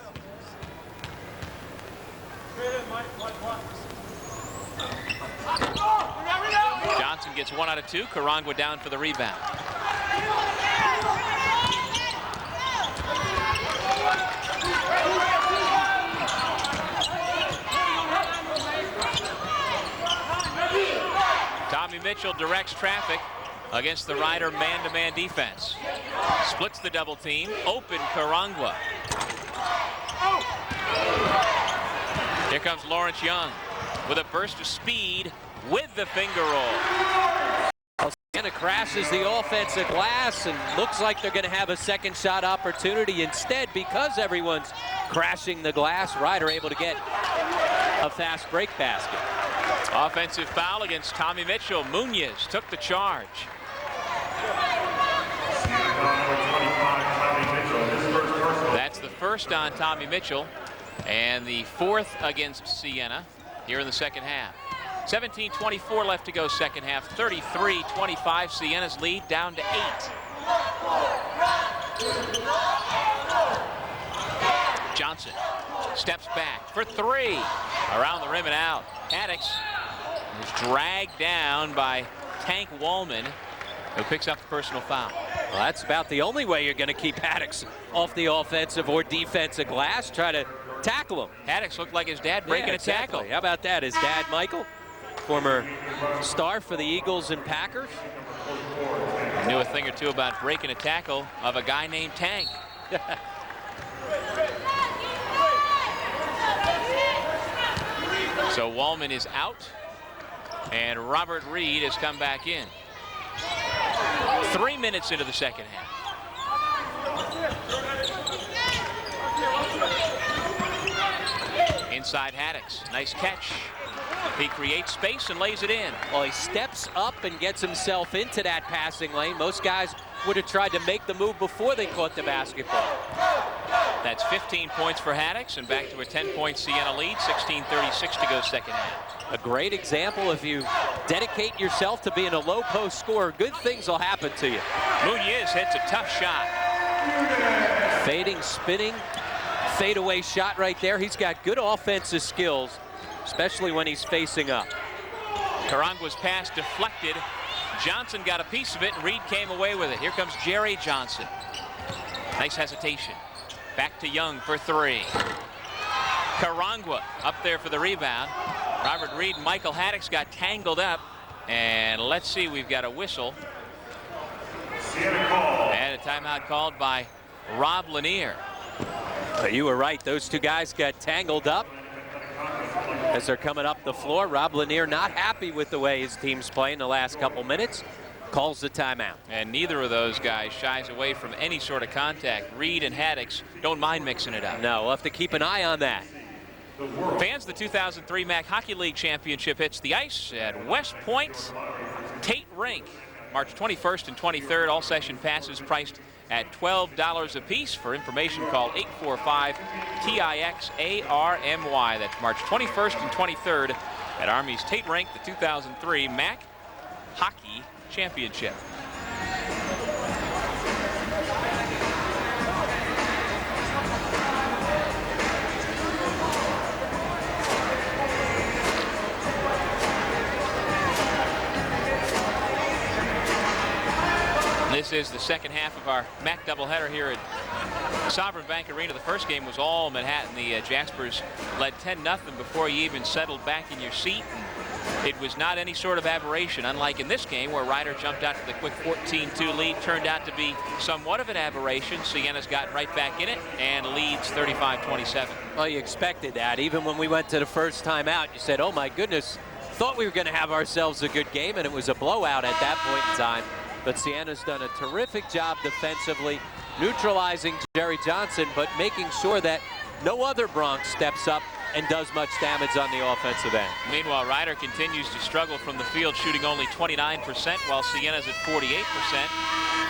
Johnson gets 1 out of 2. Karangwa down for the rebound. Tommy Mitchell directs traffic against the Rider man-to-man defense. Splits the double team. Open Karangwa. Here comes Lawrence Young with a burst of speed with the finger roll. Siena crashes the offensive glass and looks like they're going to have a second shot opportunity instead because everyone's crashing the glass. Rider able to get a fast break basket. Offensive foul against Tommy Mitchell. Munoz took the charge. That's the first on Tommy Mitchell and the fourth against Siena here in the second half. 17:24 left to go second half. 33-25 Siena's lead down to 8. Johnson steps back for 3. Around the rim and out. Haddix is dragged down by Tank Wallman, who picks up the personal foul. Well, that's about the only way you're going to keep Haddix off the offensive or defensive glass. Try to tackle him. Haddix looked like his dad breaking a tackle. How about that? His dad, Michael, former star for the Eagles and Packers. Knew a thing or two about breaking a tackle of a guy named Tank. So Wallman is out, and Robert Reed has come back in. 3 minutes into the second half. Inside Haddix, nice catch. He creates space and lays it in. Well, he steps up and gets himself into that passing lane. Most guys would have tried to make the move before they caught the basketball. That's 15 points for Haddix and back to a 10-point Siena lead. 16:36 to go second half. A great example. If you dedicate yourself to being a low post scorer, good things will happen to you. Munoz hits a tough shot. Fading, spinning, fadeaway shot right there. He's got good offensive skills, especially when he's facing up. Karangwa's pass deflected. Johnson got a piece of it, and Reed came away with it. Here comes Jerry Johnson. Nice hesitation. Back to Young for 3. Karangwa up there for the rebound. Robert Reed and Michael Haddix got tangled up. And let's see, we've got a whistle. And a timeout called by Rob Lanier. You were right. Those two guys got tangled up as they're coming up the floor. Rob Lanier not happy with the way his team's playing the last couple minutes. Calls the timeout. And neither of those guys shies away from any sort of contact. Reed and Haddix don't mind mixing it up. No, we'll have to keep an eye on that. Fans, the 2003 MAC Hockey League Championship hits the ice at West Point Tate Rink. March 21st and 23rd. All session passes priced at $12 a piece. For information, call 845-TIXARMY. That's March 21st and 23rd at Army's Tate Rink, the 2003 MAC Hockey Championship. This is the second half of our MAC doubleheader here at Sovereign Bank Arena. The first game was all Manhattan. The Jaspers led 10-0 before you even settled back in your seat. it was not any sort of aberration, unlike in this game where Ryder jumped out to the quick 14-2 lead. Turned out to be somewhat of an aberration. Siena's gotten right back in it and leads 35-27. Well, you expected that. Even when we went to the first time out, you said, oh my goodness, thought we were going to have ourselves a good game, and it was a blowout at that point in time. But Siena's done a terrific job defensively, neutralizing Jerry Johnson, but making sure that no other Bronx steps up and does much damage on the offensive end. Meanwhile, Ryder continues to struggle from the field, shooting only 29%, while Siena's at 48%.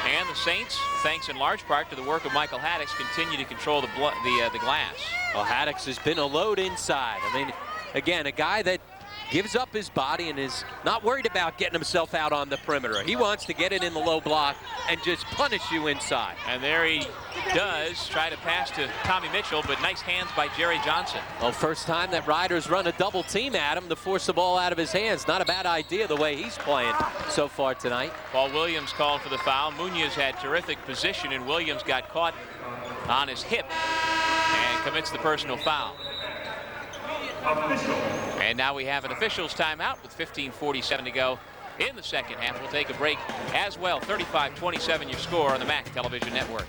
And the Saints, thanks in large part to the work of Michael Haddix, continue to control the glass. Well, Haddix has been a load inside. I mean, again, a guy that gives up his body and is not worried about getting himself out on the perimeter. He wants to get it in the low block and just punish you inside. And there he does try to pass to Tommy Mitchell, but nice hands by Jerry Johnson. Well, first time that Ryder's run a double team at him to force the ball out of his hands. Not a bad idea the way he's playing so far tonight. Paul Williams called for the foul. Munoz had terrific position, and Williams got caught on his hip and commits the personal foul. And now we have an officials timeout with 15:47 to go in the second half. We'll take a break as well. 35-27 your score on the MAC Television Network.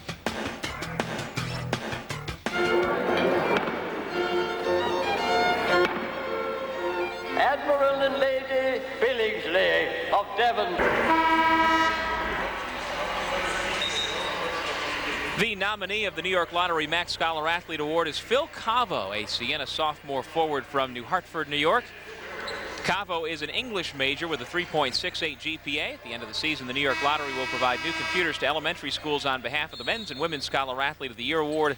Admiral and Lady Billingsley of Devon. The nominee of the New York Lottery MAC Scholar Athlete Award is Phil Cavo, a Siena sophomore forward from New Hartford, New York. Cavo is an English major with a 3.68 GPA. At the end of the season, the New York Lottery will provide new computers to elementary schools on behalf of the Men's and Women's Scholar Athlete of the Year Award.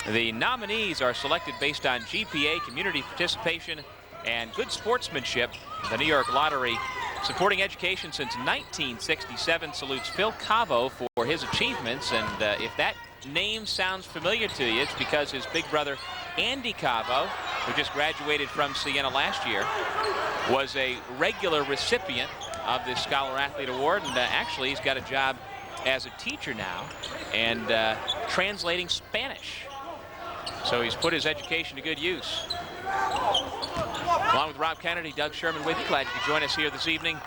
The nominees are selected based on GPA, community participation, and good sportsmanship. The New York Lottery, supporting education since 1967, salutes Phil Cavo for his achievements. And if that name sounds familiar to you, it's because his big brother, Andy Cavo, who just graduated from Siena last year, was a regular recipient of this Scholar Athlete Award. And actually, he's got a job as a teacher now and translating Spanish. So he's put his education to good use. Along with Rob Kennedy, Doug Sherman with you. Glad you could join us here this evening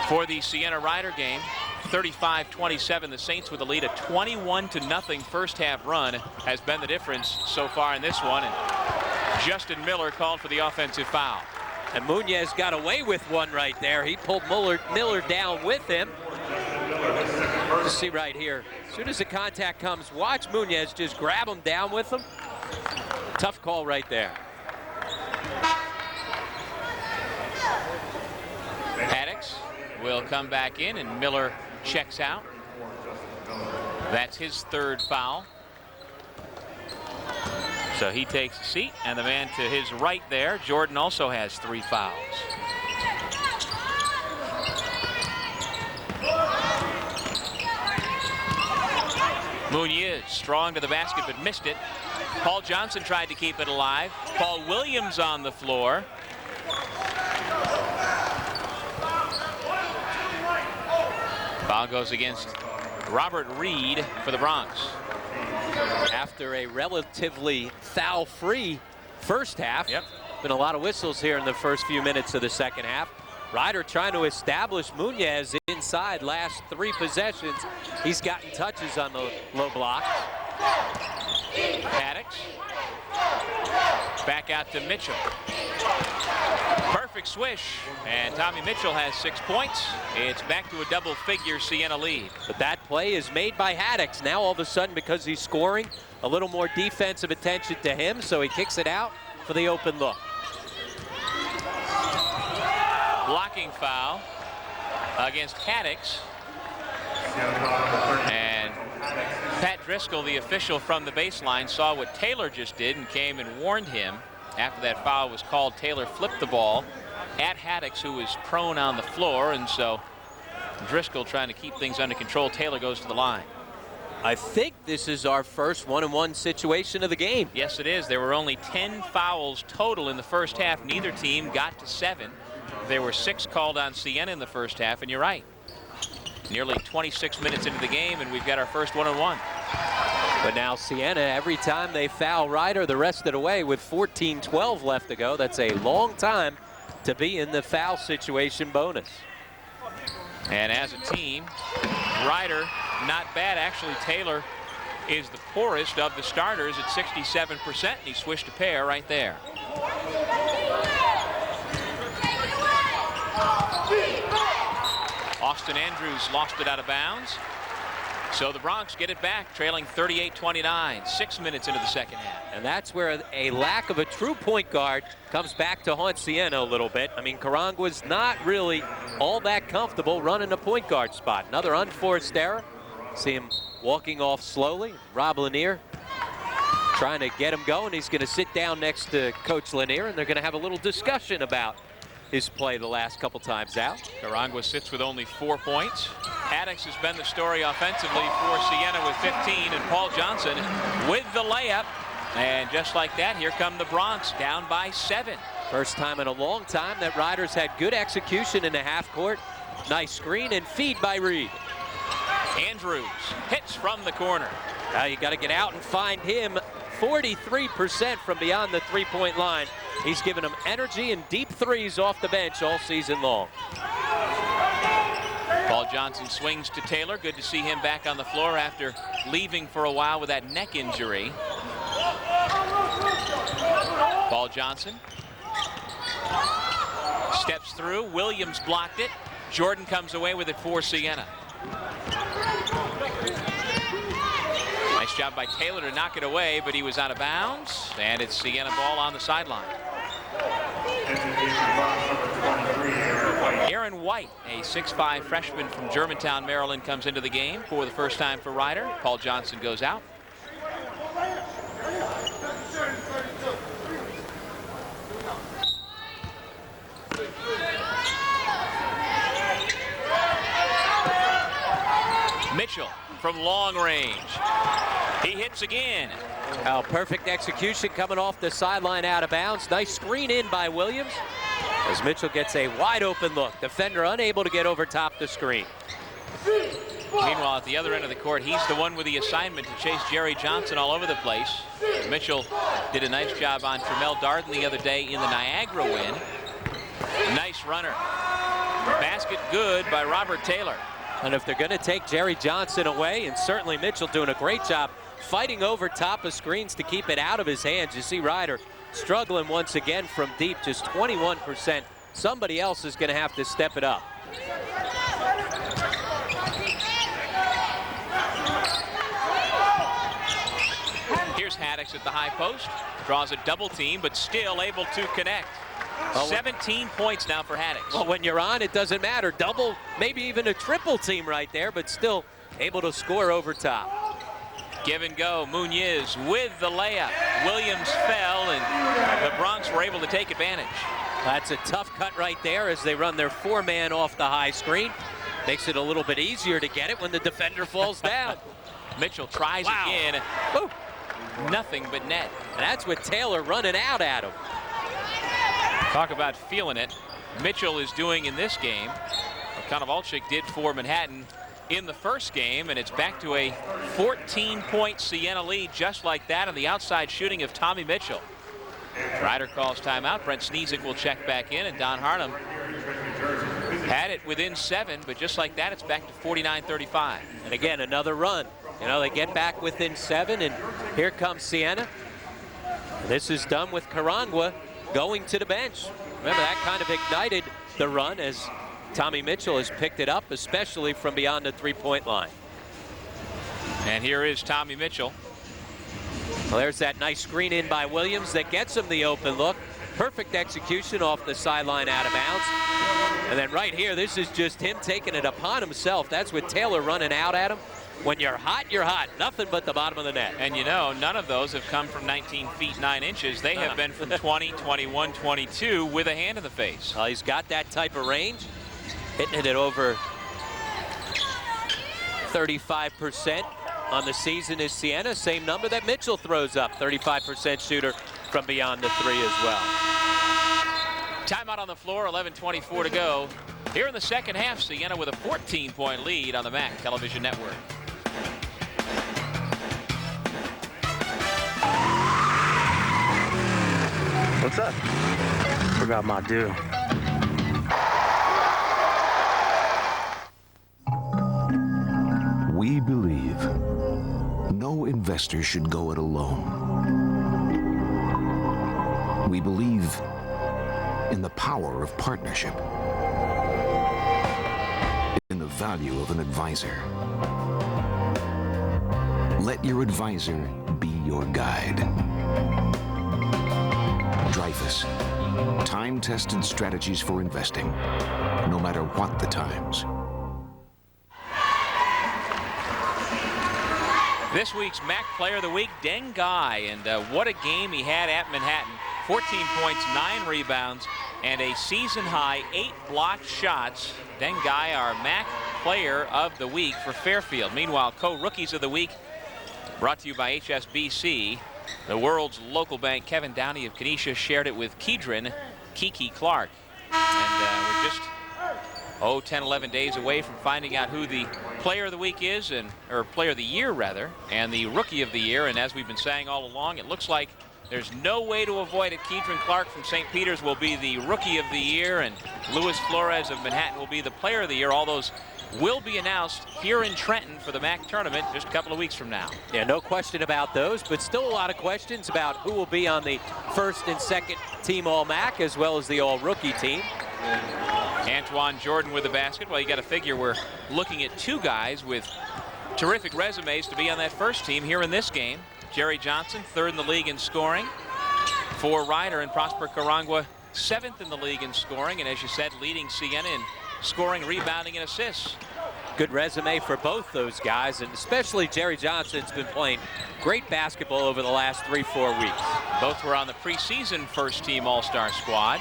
for the Siena Ryder game. 35-27, the Saints with a lead. A 21-0 first half run has been the difference so far in this one. And Justin Miller called for the offensive foul. And Munoz got away with one right there. He pulled Miller down with him. You see right here, as soon as the contact comes, watch Munoz just grab him down with him. Tough call right there. Haddix will come back in, and Miller checks out. That's his third foul. So he takes a seat, and the man to his right there, Jordan, also has 3 fouls. Munoz strong to the basket but missed it. Paul Johnson tried to keep it alive. Paul Williams on the floor. Foul goes against Robert Reed for the Bronx. After a relatively foul-free first half, been a lot of whistles here in the first few minutes of the second half. Ryder trying to establish Munoz inside last 3 possessions. He's gotten touches on the low block. Haddix. Back out to Mitchell. Perfect swish, and Tommy Mitchell has 6 points. It's back to a double-figure Siena lead. But that play is made by Haddix. Now all of a sudden, because he's scoring, a little more defensive attention to him, so he kicks it out for the open look. Blocking foul against Haddix. And Pat Driscoll, the official from the baseline, saw what Taylor just did and came and warned him. After that foul was called, Taylor flipped the ball at Haddix, who was prone on the floor, and so Driscoll trying to keep things under control. Taylor goes to the line. I think this is our first 1-on-1 situation of the game. Yes, it is. There were only 10 fouls total in the first half. Neither team got to 7. There were 6 called on Siena in the first half, and you're right. Nearly 26 minutes into the game, and we've got our first 1-on-1. But now Siena, every time they foul Ryder, the rest of the way with 14-12 left to go. That's a long time to be in the foul situation bonus. And as a team, Ryder, not bad. Actually, Taylor is the poorest of the starters at 67%, and he swished a pair right there. Austin Andrews lost it out of bounds. So the Bronx get it back, trailing 38-29, 6 minutes into the second half. And that's where a lack of a true point guard comes back to haunt Siena a little bit. I mean, Karanga's not really all that comfortable running a point guard spot. Another unforced error. See him walking off slowly. Rob Lanier trying to get him going. He's going to sit down next to Coach Lanier, and they're going to have a little discussion about his play the last couple times out. Karangwa sits with only 4 points. Haddix has been the story offensively for Siena with 15, and Paul Johnson with the layup. And just like that, here come the Bronx down by 7. First time in a long time that Riders had good execution in the half court. Nice screen and feed by Reed. Andrews hits from the corner. Now you got to get out and find him. 43% from beyond the three-point line. He's given them energy and deep threes off the bench all season long. Paul Johnson swings to Taylor. Good to see him back on the floor after leaving for a while with that neck injury. Paul Johnson steps through. Williams blocked it. Jordan comes away with it for Siena. Nice job by Taylor to knock it away, but he was out of bounds, and it's Siena ball on the sideline. Aaron White, a 6'5" freshman from Germantown, Maryland, comes into the game for the first time for Ryder. Paul Johnson goes out. Mitchell from long range. He hits again. Oh, perfect execution coming off the sideline out of bounds. Nice screen in by Williams as Mitchell gets a wide open look. Defender unable to get over top the screen. Meanwhile, at the other end of the court, he's the one with the assignment to chase Jerry Johnson all over the place. Mitchell did a nice job on Tremel Darden the other day in the Niagara win. Nice runner. Basket good by Robert Taylor. And if they're going to take Jerry Johnson away, and certainly Mitchell doing a great job fighting over top of screens to keep it out of his hands. You see Ryder struggling once again from deep, just 21%. Somebody else is going to have to step it up. Here's Haddix at the high post. Draws a double team, but still able to connect. 17 points now for Haddix. Well, when you're on, it doesn't matter. Double, maybe even a triple team right there, but still able to score over top. Give and go. Munoz with the layup. Williams fell, and the Bronx were able to take advantage. That's a tough cut right there as they run their 4-man off the high screen. Makes it a little bit easier to get it when the defender falls down. Mitchell tries again. Woo. Nothing but net. And that's with Taylor running out at him. Talk about feeling it. Mitchell is doing in this game what Konovalchik did for Manhattan in the first game, and it's back to a 14-point Siena lead just like that on the outside shooting of Tommy Mitchell. Ryder calls timeout. Brent Sneesick will check back in, and Don Harnum had it within 7, but just like that, it's back to 49-35. And again, another run. You know, they get back within 7, and here comes Siena. And this is done with Karangwa going to the bench. Remember, that kind of ignited the run as Tommy Mitchell has picked it up, especially from beyond the three-point line. And here is Tommy Mitchell. Well, there's that nice screen in by Williams that gets him the open look. Perfect execution off the sideline out of bounds. And then right here, this is just him taking it upon himself. That's with Taylor running out at him. When you're hot, you're hot. Nothing but the bottom of the net. And you know, none of those have come from 19 feet 9 inches. They have been from 20, 21, 22 with a hand in the face. Well, he's got that type of range. Hitting it at over 35% on the season is Siena. Same number that Mitchell throws up. 35% shooter from beyond the 3 as well. Timeout on the floor, 11:24 to go. Here in the second half, Siena with a 14-point lead on the MAC television network. What's up? Forgot my due. no investor should go it alone. We believe in the power of partnership, in the value of an advisor. Let your advisor be your guide. Dreyfus, time-tested strategies for investing, no matter what the times. This week's MAC Player of the Week, Deng Gai, and what a game he had at Manhattan. 14 points, 9 rebounds, and a season-high 8 blocked shots. Deng Gai, our MAC Player of the Week for Fairfield. Meanwhile, co-rookies of the week, brought to you by HSBC. The world's local bank, Kevin Downey of Kenesha, shared it with Kedron Kiki Clark. And we're just 10, 11 days away from finding out who the Player of the Week is, or Player of the Year rather, and the Rookie of the Year. And as we've been saying all along, it looks like there's no way to avoid it. Kedron Clark from St. Peter's will be the Rookie of the Year, and Luis Flores of Manhattan will be the Player of the Year. All those will be announced here in Trenton for the MAC tournament just a couple of weeks from now. Yeah, no question about those, but still a lot of questions about who will be on the first and second team All-MAC as well as the All-Rookie team. Antoine Jordan with the basket. Well, you got to figure we're looking at 2 guys with terrific resumes to be on that first team here in this game. Jerry Johnson, 3rd in the league in scoring for Ryder, and Prosper Carangua, 7th in the league in scoring, and as you said, leading Siena in scoring, rebounding, and assists. Good resume for both those guys, and especially Jerry Johnson's been playing great basketball over the last 3-4 weeks. Both were on the preseason first-team All-Star squad.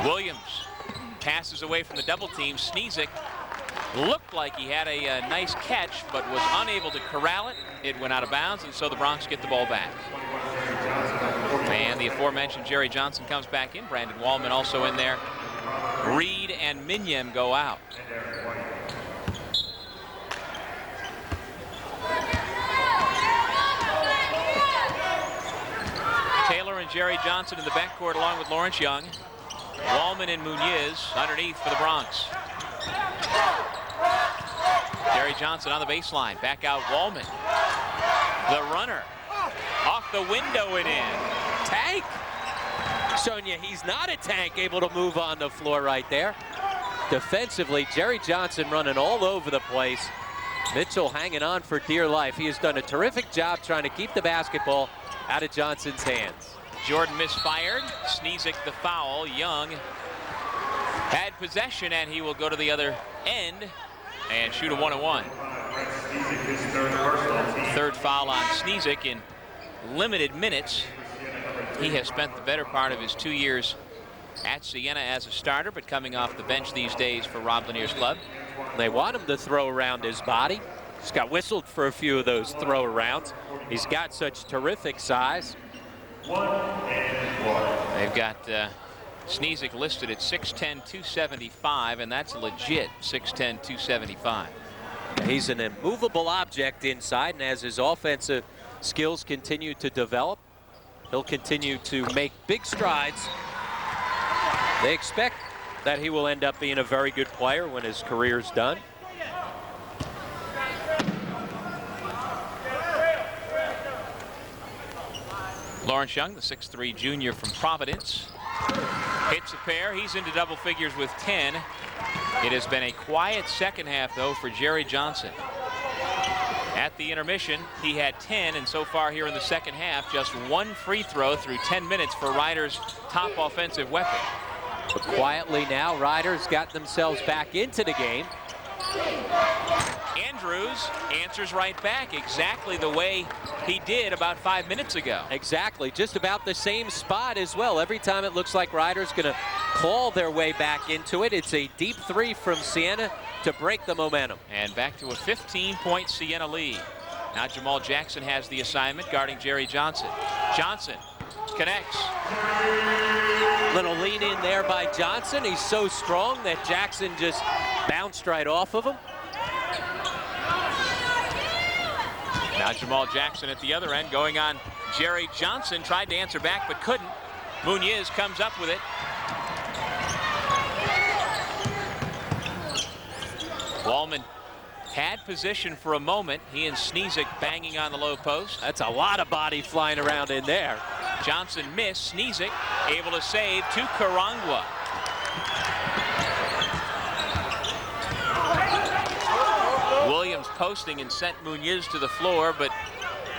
Williams passes away from the double team. Sneezik looked like he had a nice catch, but was unable to corral it. It went out of bounds, and so the Bronx get the ball back. And the aforementioned Jerry Johnson comes back in. Brandon Wallman also in there. Reed and Minyem go out. Taylor and Jerry Johnson in the backcourt along with Lawrence Young. Wallman and Muniz underneath for the Bronx. Jerry Johnson on the baseline. Back out Wallman. The runner. Off the window and in. Tank! Showing you he's not a tank, able to move on the floor right there. Defensively, Jerry Johnson running all over the place. Mitchell hanging on for dear life. He has done a terrific job trying to keep the basketball out of Johnson's hands. Jordan misfired. Sneezik the foul. Young had possession, and he will go to the other end and shoot a 1-on-1. 3rd foul on Sneezik in limited minutes. He has spent the better part of his 2 years at Siena as a starter, but coming off the bench these days for Rob Lanier's club. They want him to throw around his body. He's got whistled for a few of those throw arounds. He's got such terrific size. They've got Sneezik listed at 6'10", 275, and that's legit 6'10", 275. He's an immovable object inside, and as his offensive skills continue to develop, he'll continue to make big strides. They expect that he will end up being a very good player when his career's done. Lawrence Young, the 6'3" junior from Providence, hits a pair. He's into double figures with 10. It has been a quiet second half, though, for Jerry Johnson. At the intermission, he had 10, and so far here in the second half, just 1 free throw through 10 minutes for Ryder's top offensive weapon. But quietly now, Ryder's got themselves back into the game. Andrews answers right back exactly the way he did about 5 minutes ago. Exactly, just about the same spot as well. Every time it looks like Ryder's going to claw their way back into it. It's a deep 3 from Siena to break the momentum. And back to a 15-point Siena lead. Now Jamal Jackson has the assignment guarding Jerry Johnson. Johnson connects. Little lean in there by Johnson. He's so strong that Jackson just bounced right off of him. Now Jamal Jackson at the other end going on Jerry Johnson. Tried to answer back but couldn't. Muniz comes up with it. Wallman had position for a moment. He and Sneezik banging on the low post. That's a lot of body flying around in there. Johnson missed. Sneezik able to save to Karangwa. Williams posting and sent Munoz to the floor, but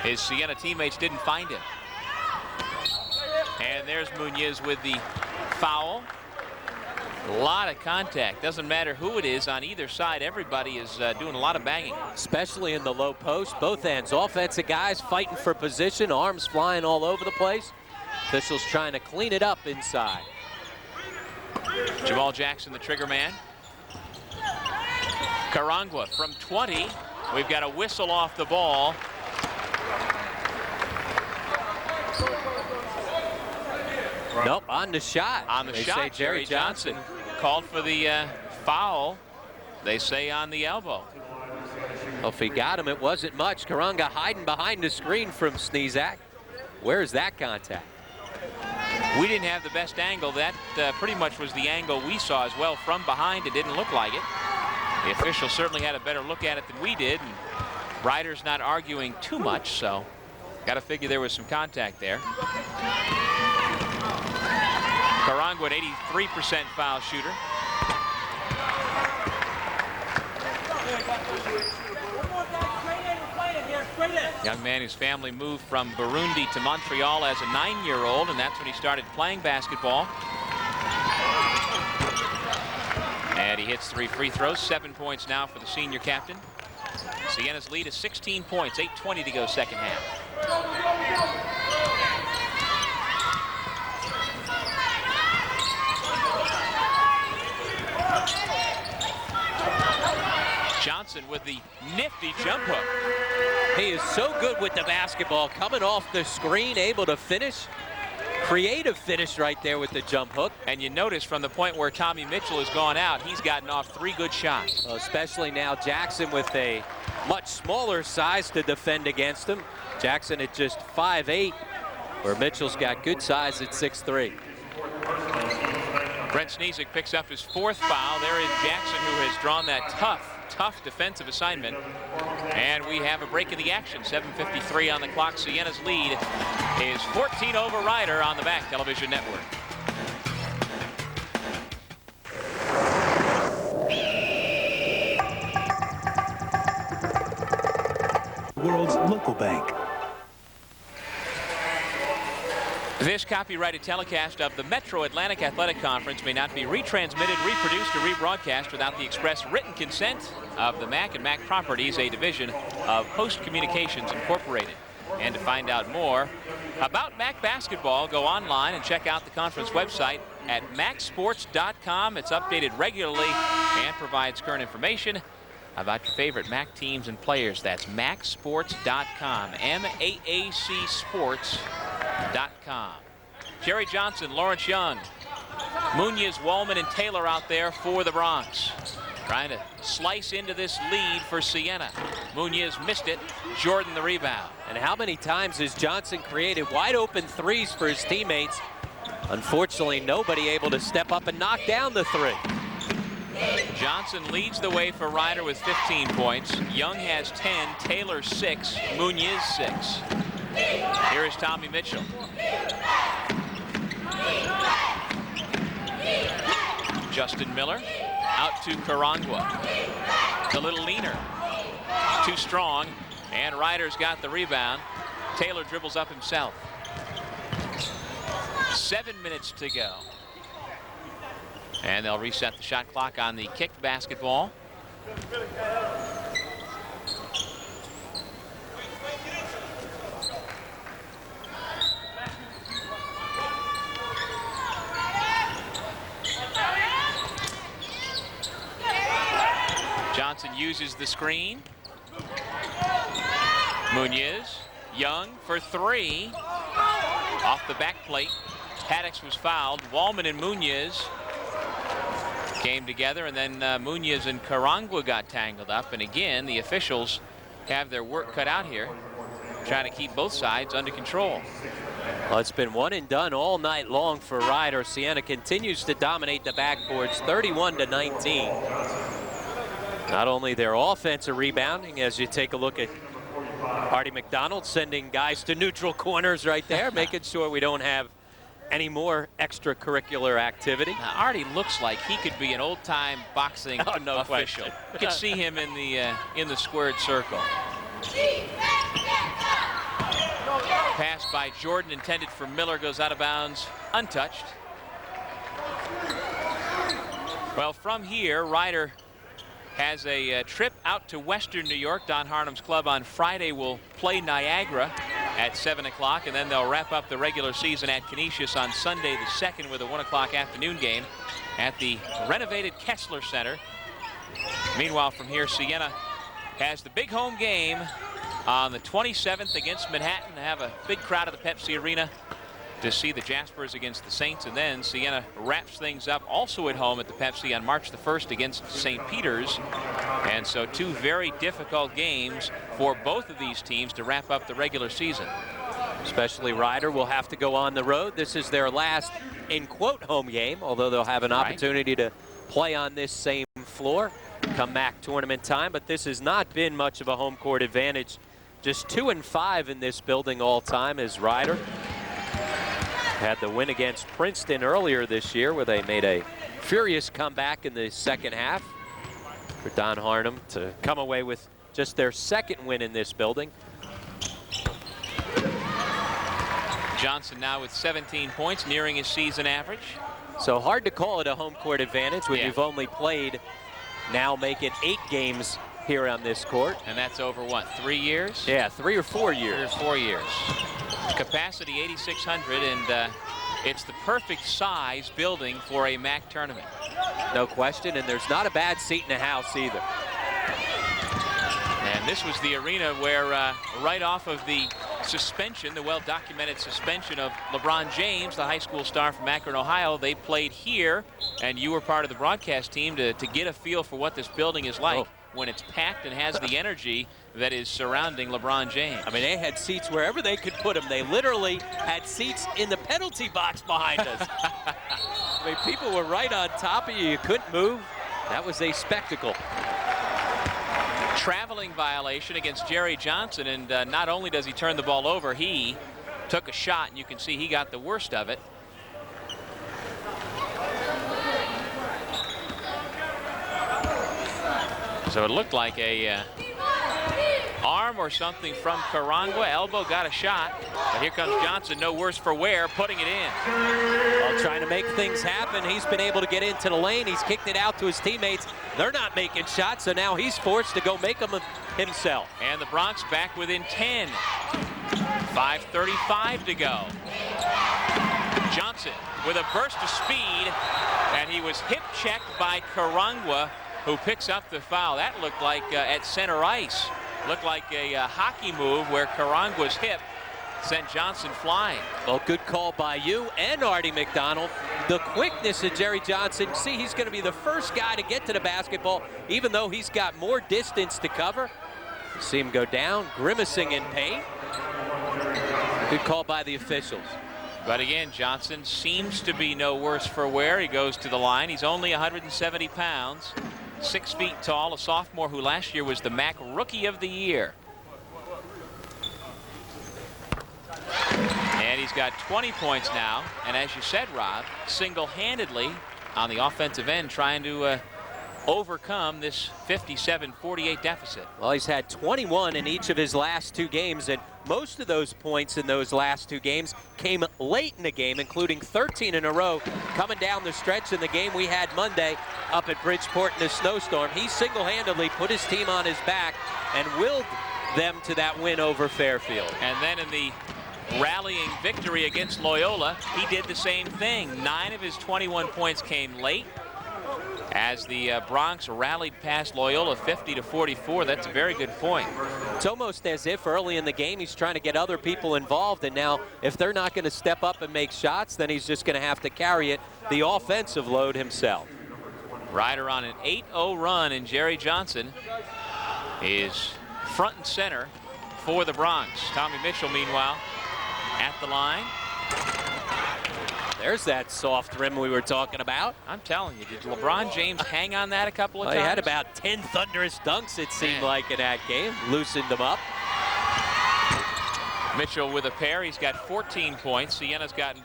his Siena teammates didn't find him. And there's Munoz with the foul. A lot of contact. Doesn't matter who it is on either side. Everybody is doing a lot of banging. Especially in the low post, both ends. Offensive guys fighting for position, arms flying all over the place. Officials trying to clean it up inside. Jamal Jackson, the trigger man. Karangwa from 20. We've got a whistle off the ball. Nope, on the shot. On the shot, say Jerry Johnson called for the foul. They say on the elbow. Well, if he got him, it wasn't much. Karanga hiding behind the screen from Sneezak. Where's that contact? We didn't have the best angle. That pretty much was the angle we saw as well. From behind, it didn't look like it. The official certainly had a better look at it than we did. And Ryder's not arguing too much, so got to figure there was some contact there. Karangwa, an 83% foul shooter. Young man whose family moved from Burundi to Montreal as a 9-year-old, and that's when he started playing basketball. And he hits 3 free throws, 7 points now for the senior captain. Siena's lead is 16 points, 8:20 to go second half. Johnson with the nifty jump hook. He is so good with the basketball, coming off the screen, able to finish. Creative finish right there with the jump hook. And you notice from the point where Tommy Mitchell has gone out, he's gotten off 3 good shots. Well, especially now Jackson with a much smaller size to defend against him. Jackson at just 5'8", where Mitchell's got good size at 6'3". Brent Sneezik picks up his 4th foul. There is Jackson, who has drawn that tough defensive assignment. And we have a break in the action. 7:53 on the clock. Siena's lead is 14 over Ryder on the MAC Television Network. World's local bank. This copyrighted telecast of the Metro Atlantic Athletic Conference may not be retransmitted, reproduced, or rebroadcast without the express written consent of the MAC and MAC Properties, a division of Post Communications Incorporated. And to find out more about MAC basketball, go online and check out the conference website at macsports.com. It's updated regularly and provides current information about your favorite MAC teams and players. That's macsports.com, MAAC Sports.com. Jerry Johnson, Lawrence Young, Munoz, Wallman, and Taylor out there for the Bronx. Trying to slice into this lead for Siena. Munoz missed it. Jordan the rebound. And how many times has Johnson created wide open threes for his teammates? Unfortunately, nobody able to step up and knock down the 3. Johnson leads the way for Ryder with 15 points. Young has 10, Taylor 6, Munoz 6. Here is Tommy Mitchell. Justin Miller out to Karangwa. The little leaner, too strong, and Ryder's got the rebound. Taylor dribbles up himself. 7 minutes to go. And they'll reset the shot clock on the kicked basketball. Johnson uses the screen. Munoz, Young for 3. Off the back plate. Haddix was fouled. Wallman and Munoz came together, and then Munoz and Karangwa got tangled up. And again, the officials have their work cut out here, trying to keep both sides under control. Well, it's been one and done all night long for Ryder. Siena continues to dominate the backboards, 31-19. Not only their offensive rebounding, as you take a look at Artie McDonald sending guys to neutral corners right there, making sure we don't have any more extracurricular activity. Now, Artie looks like he could be an old-time boxing official. Question. You could see him in the squared circle. Pass by Jordan, intended for Miller, goes out of bounds, untouched. Well, from here, Ryder has a trip out to Western New York. Don Harnum's club on Friday will play Niagara at 7 o'clock, and then they'll wrap up the regular season at Canisius on Sunday the 2nd with a 1 o'clock afternoon game at the renovated Kessler Center. Meanwhile, from here, Siena has the big home game on the 27th against Manhattan. Have a big crowd at the Pepsi Arena to see the Jaspers against the Saints, and then Siena wraps things up also at home at the Pepsi on March the 1st against St. Peter's. And so 2 very difficult games for both of these teams to wrap up the regular season. Especially Ryder will have to go on the road. This is their last, in quote, home game, although they'll have an opportunity to play on this same floor come back tournament time. But this has not been much of a home court advantage. Just 2-5 in this building all time as Ryder had the win against Princeton earlier this year, where they made a furious comeback in the second half. For Don Harnum to come away with just their 2nd win in this building. Johnson now with 17 points, nearing his season average. So hard to call it a home court advantage when you've only played, now make it 8 games here on this court. And that's over what, 3 years? Yeah, 3 or 4 years. 3 or 4 years. Capacity 8,600, and it's the perfect size building for a MAC tournament. No question, and there's not a bad seat in the house either. And this was the arena where right off of the suspension, the well-documented suspension of LeBron James, the high school star from Akron, Ohio, they played here, and you were part of the broadcast team to get a feel for what this building is like when it's packed and has the energy that is surrounding LeBron James. I mean, they had seats wherever they could put them. They literally had seats in the penalty box behind us. I mean, people were right on top of you. You couldn't move. That was a spectacle. Traveling violation against Jerry Johnson, and not only does he turn the ball over, he took a shot, and you can see he got the worst of it. So it looked like a arm or something from Karangwa. Elbow got a shot. But here comes Johnson, no worse for wear, putting it in. Well, trying to make things happen. He's been able to get into the lane. He's kicked it out to his teammates. They're not making shots, so now he's forced to go make them himself. And the Bronx back within 10. 5:35 to go. Johnson with a burst of speed, and he was hip checked by Karangwa, who picks up the foul. That looked like at center ice. Looked like a hockey move where Karangwa's hip sent Johnson flying. Well, good call by you and Artie McDonald. The quickness of Jerry Johnson. See, he's going to be the first guy to get to the basketball, even though he's got more distance to cover. See him go down, grimacing in pain. Good call by the officials. But again, Johnson seems to be no worse for wear. He goes to the line. He's only 170 pounds. 6 feet tall, a sophomore who last year was the MAC Rookie of the Year. And he's got 20 points now. And as you said, Rob, single-handedly on the offensive end trying to overcome this 57-48 deficit. Well, he's had 21 in each of his last 2 games, and most of those points in those last 2 games came late in the game, including 13 in a row coming down the stretch in the game we had Monday up at Bridgeport in a snowstorm. He single-handedly put his team on his back and willed them to that win over Fairfield. And then in the rallying victory against Loyola, he did the same thing. 9 of his 21 points came late as the Bronx rallied past Loyola 50-44. That's a very good point. It's almost as if early in the game he's trying to get other people involved, and now if they're not going to step up and make shots, then he's just going to have to carry it, the offensive load himself. Ryder on an 8-0 run, and Jerry Johnson is front and center for the Bronx. Tommy Mitchell, meanwhile, at the line. there's that soft rim we were talking about. I'm telling you, did LeBron James hang on that a couple of times? He had about 10 thunderous dunks, it seemed like, in that game. Loosened them up. Mitchell with a pair. He's got 14 points. Siena's gotten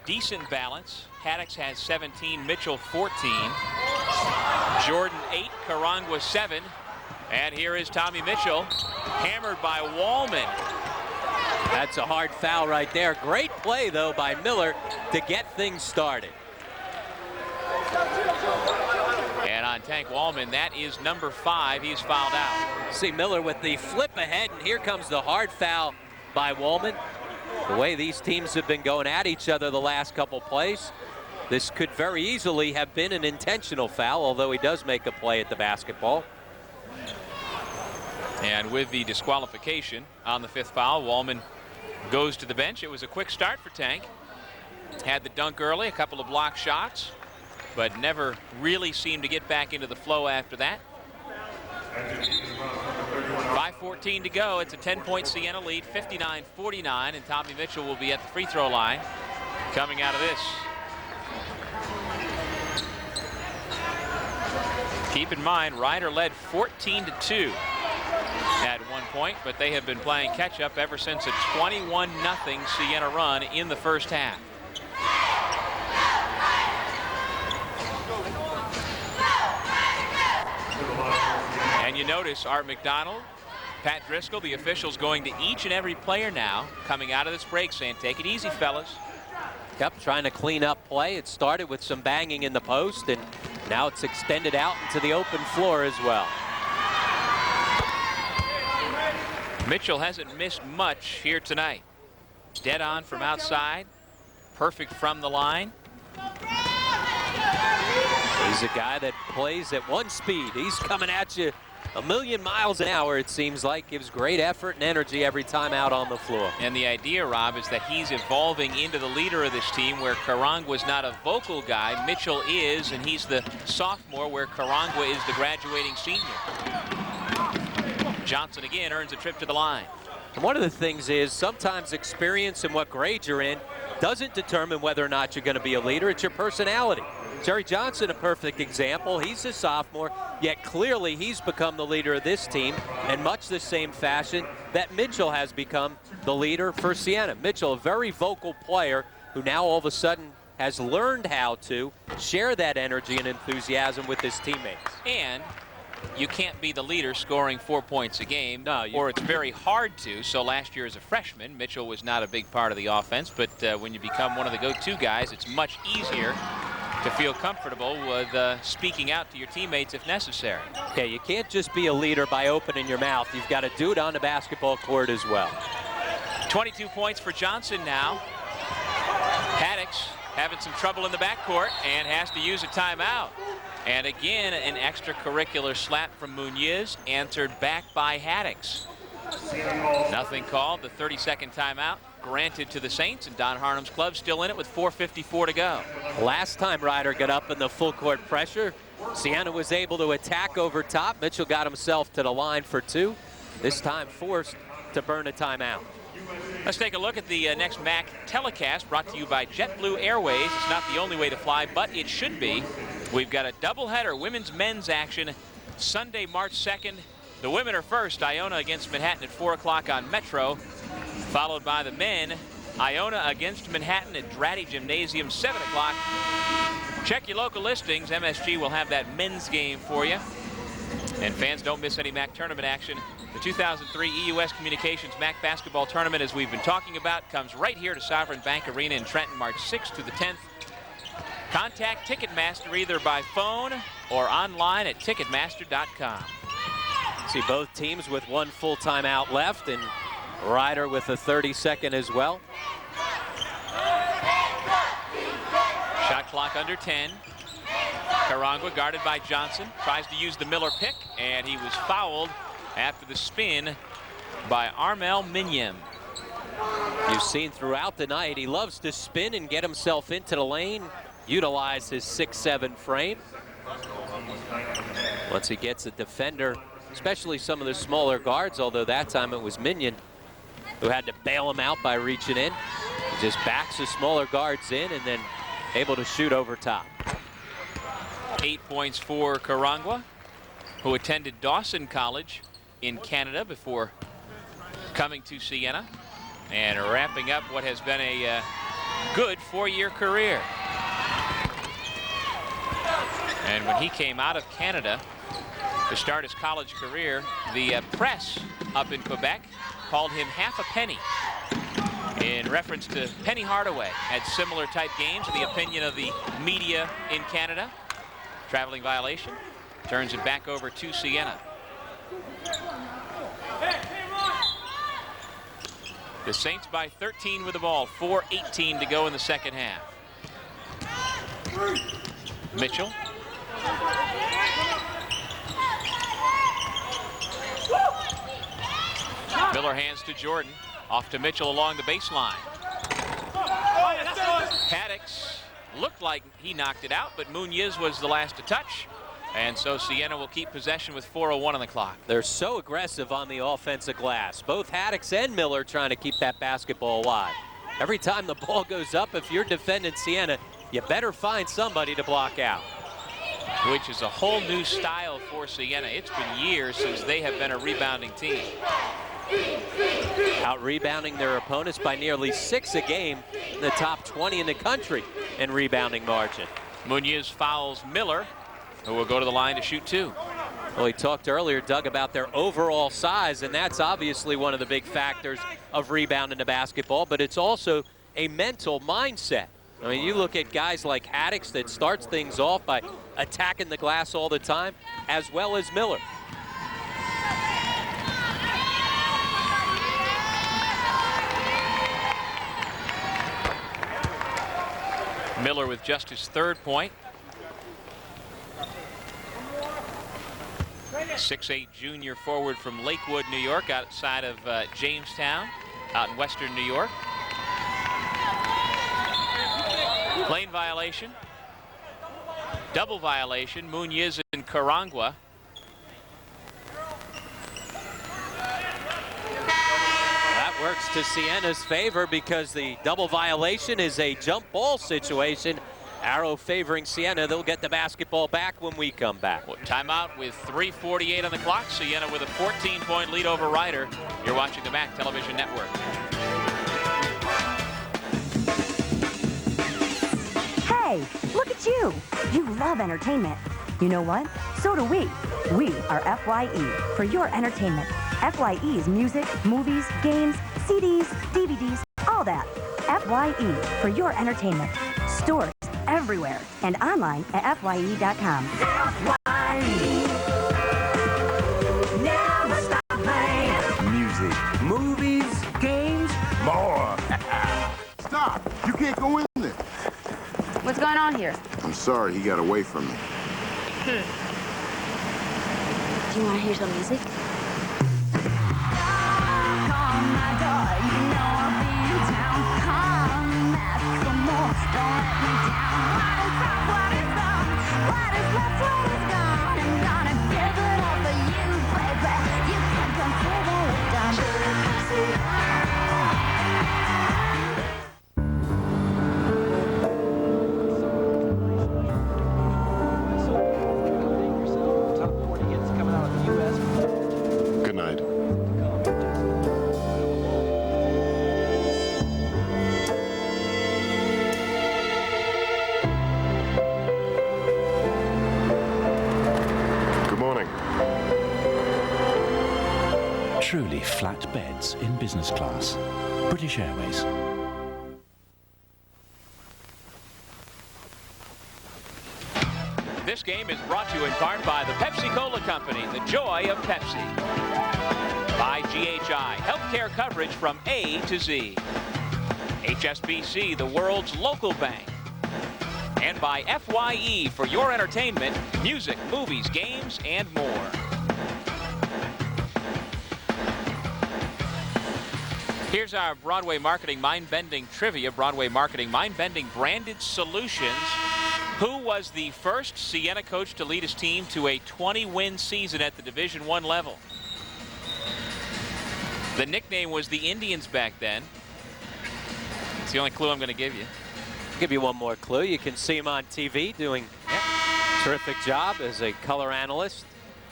decent balance. Haddix has 17, Mitchell 14. Jordan 8, Karangwa 7. And here is Tommy Mitchell, hammered by Wallman. That's a hard foul right there. Great play, though, by Miller to get things started. And on Tank Wallman, that is number 5. He's fouled out. See Miller with the flip ahead, and here comes the hard foul by Wallman. The way these teams have been going at each other the last couple plays, this could very easily have been an intentional foul, although he does make a play at the basketball. And with the disqualification on the 5th foul, Wallman goes to the bench. It was a quick start for Tank. Had the dunk early, a couple of block shots, but never really seemed to get back into the flow after that. 5:14 to go. It's a 10-point Siena lead, 59-49, and Tommy Mitchell will be at the free throw line coming out of this. Keep in mind, Ryder led 14-2 at one point, but they have been playing catch-up ever since a 21-0 Siena run in the first half. And you notice Art McDonald, Pat Driscoll, the officials going to each and every player now coming out of this break saying, take it easy, fellas. Yep, trying to clean up play. It started with some banging in the post, and now it's extended out into the open floor as well. Mitchell hasn't missed much here tonight. Dead on from outside, perfect from the line. He's a guy that plays at one speed. He's coming at you a million miles an hour, it seems like. Gives great effort and energy every time out on the floor. And the idea, Rob, is that he's evolving into the leader of this team, where Karangwa was not a vocal guy. Mitchell is, and he's the sophomore, where Karangwa is the graduating senior. Johnson again earns a trip to the line. And one of the things is sometimes experience and what grade you're in doesn't determine whether or not you're going to be a leader. It's your personality. Jerry Johnson, a perfect example. He's a sophomore, yet clearly he's become the leader of this team in much the same fashion that Mitchell has become the leader for Siena. Mitchell, a very vocal player who now all of a sudden has learned how to share that energy and enthusiasm with his teammates. And you can't be the leader scoring 4 points a game, or it's very hard to. So last year as a freshman, Mitchell was not a big part of the offense, but when you become one of the go-to guys, it's much easier to feel comfortable with speaking out to your teammates if necessary. Okay, you can't just be a leader by opening your mouth. You've got to do it on the basketball court as well. 22 points for Johnson now. Haddix having some trouble in the backcourt and has to use a timeout. And again, an extracurricular slap from Muniz, answered back by Haddix. Nothing called. The 30-second timeout granted to the Saints, and Don Harnum's club still in it with 4:54 to go. Last time Ryder got up in the full court pressure, Siena was able to attack over top. Mitchell got himself to the line for 2. This time forced to burn a timeout. Let's take a look at the next MAC telecast, brought to you by JetBlue Airways. It's not the only way to fly, but it should be. We've got a doubleheader women's men's action Sunday, March 2nd. The women are first, Iona against Manhattan at 4 o'clock on Metro, followed by the men, Iona against Manhattan at Dratty Gymnasium, 7 o'clock. Check your local listings. MSG will have that men's game for you. And fans, don't miss any MAC tournament action. The 2003 EUS Communications MAC basketball tournament, as we've been talking about, comes right here to Sovereign Bank Arena in Trenton, March 6th to the 10th. Contact Ticketmaster either by phone or online at Ticketmaster.com. See both teams with one full timeout left, and Ryder with a 30-second as well. Shot clock under 10. Karangwa guarded by Johnson, tries to use the Miller pick, and he was fouled after the spin by Armel Minyem. You've seen throughout the night, he loves to spin and get himself into the lane, utilize his 6'7" frame. Once he gets a defender, especially some of the smaller guards, although that time it was Minion who had to bail him out by reaching in. Just backs the smaller guards in and then able to shoot over top. 8 points for Karangwa, who attended Dawson College in Canada before coming to Siena and wrapping up what has been a good 4-year career. And when he came out of Canada to start his college career, the press up in Quebec called him half a penny, in reference to Penny Hardaway. Had similar type games in the opinion of the media in Canada. Traveling violation, turns it back over to Siena. The Saints by 13 with the ball, 4:18 to go in the second half. Mitchell. Miller hands to Jordan. Off to Mitchell along the baseline. Haddix looked like he knocked it out, but Muniz was the last to touch. And so Siena will keep possession with 4:01 on the clock. They're so aggressive on the offensive glass. Both Haddix and Miller trying to keep that basketball alive. Every time the ball goes up, if you're defending Siena, you better find somebody to block out. Which is a whole new style for Siena. It's been years since they have been a rebounding team. Out rebounding their opponents by nearly 6 a game, in the top 20 in the country in rebounding margin. Muniz fouls Miller, who will go to the line to shoot 2. Well, we talked earlier, Doug, about their overall size, and that's obviously one of the big factors of rebounding the basketball, but it's also a mental mindset. I mean, you look at guys like Haddix that starts things off by attacking the glass all the time, as well as Miller. Miller with just his 3rd point. 6'8" junior forward from Lakewood, New York, outside of Jamestown, out in western New York. Lane violation. Double violation. Muniz and Karangwa. That works to Siena's favor because the double violation is a jump ball situation. Arrow favoring Siena. They'll get the basketball back when we come back. Well, timeout with 3:48 on the clock. Siena with a 14-point lead over Ryder. You're watching the MAC Television Network. Hey, look at you. You love entertainment. You know what? So do we. We are FYE for your entertainment. FYE's music, movies, games, CDs, DVDs, all that. FYE for your entertainment. Stores everywhere and online at FYE.com. Never stop playing. Music, movies, games, more. Stop! You can't go in there. What's going on here? I'm sorry he got away from me. Do you want to hear some music? Good night. Good morning. Truly flat beds in business class. British Airways. This game is brought to you in part by the Pepsi-Cola Company, the joy of Pepsi. By GHI, healthcare coverage from A to Z. HSBC, the world's local bank. And by FYE for your entertainment, music, movies, games, and more. Here's our Broadway Marketing Mind-Bending Trivia. Broadway Marketing Mind-Bending Branded Solutions. Who was the first Siena coach to lead his team to a 20-win season at the Division I level? The nickname was the Indians back then. That's the only clue I'm going to give you. Give you one more clue. You can see him on TV doing a terrific job as a color analyst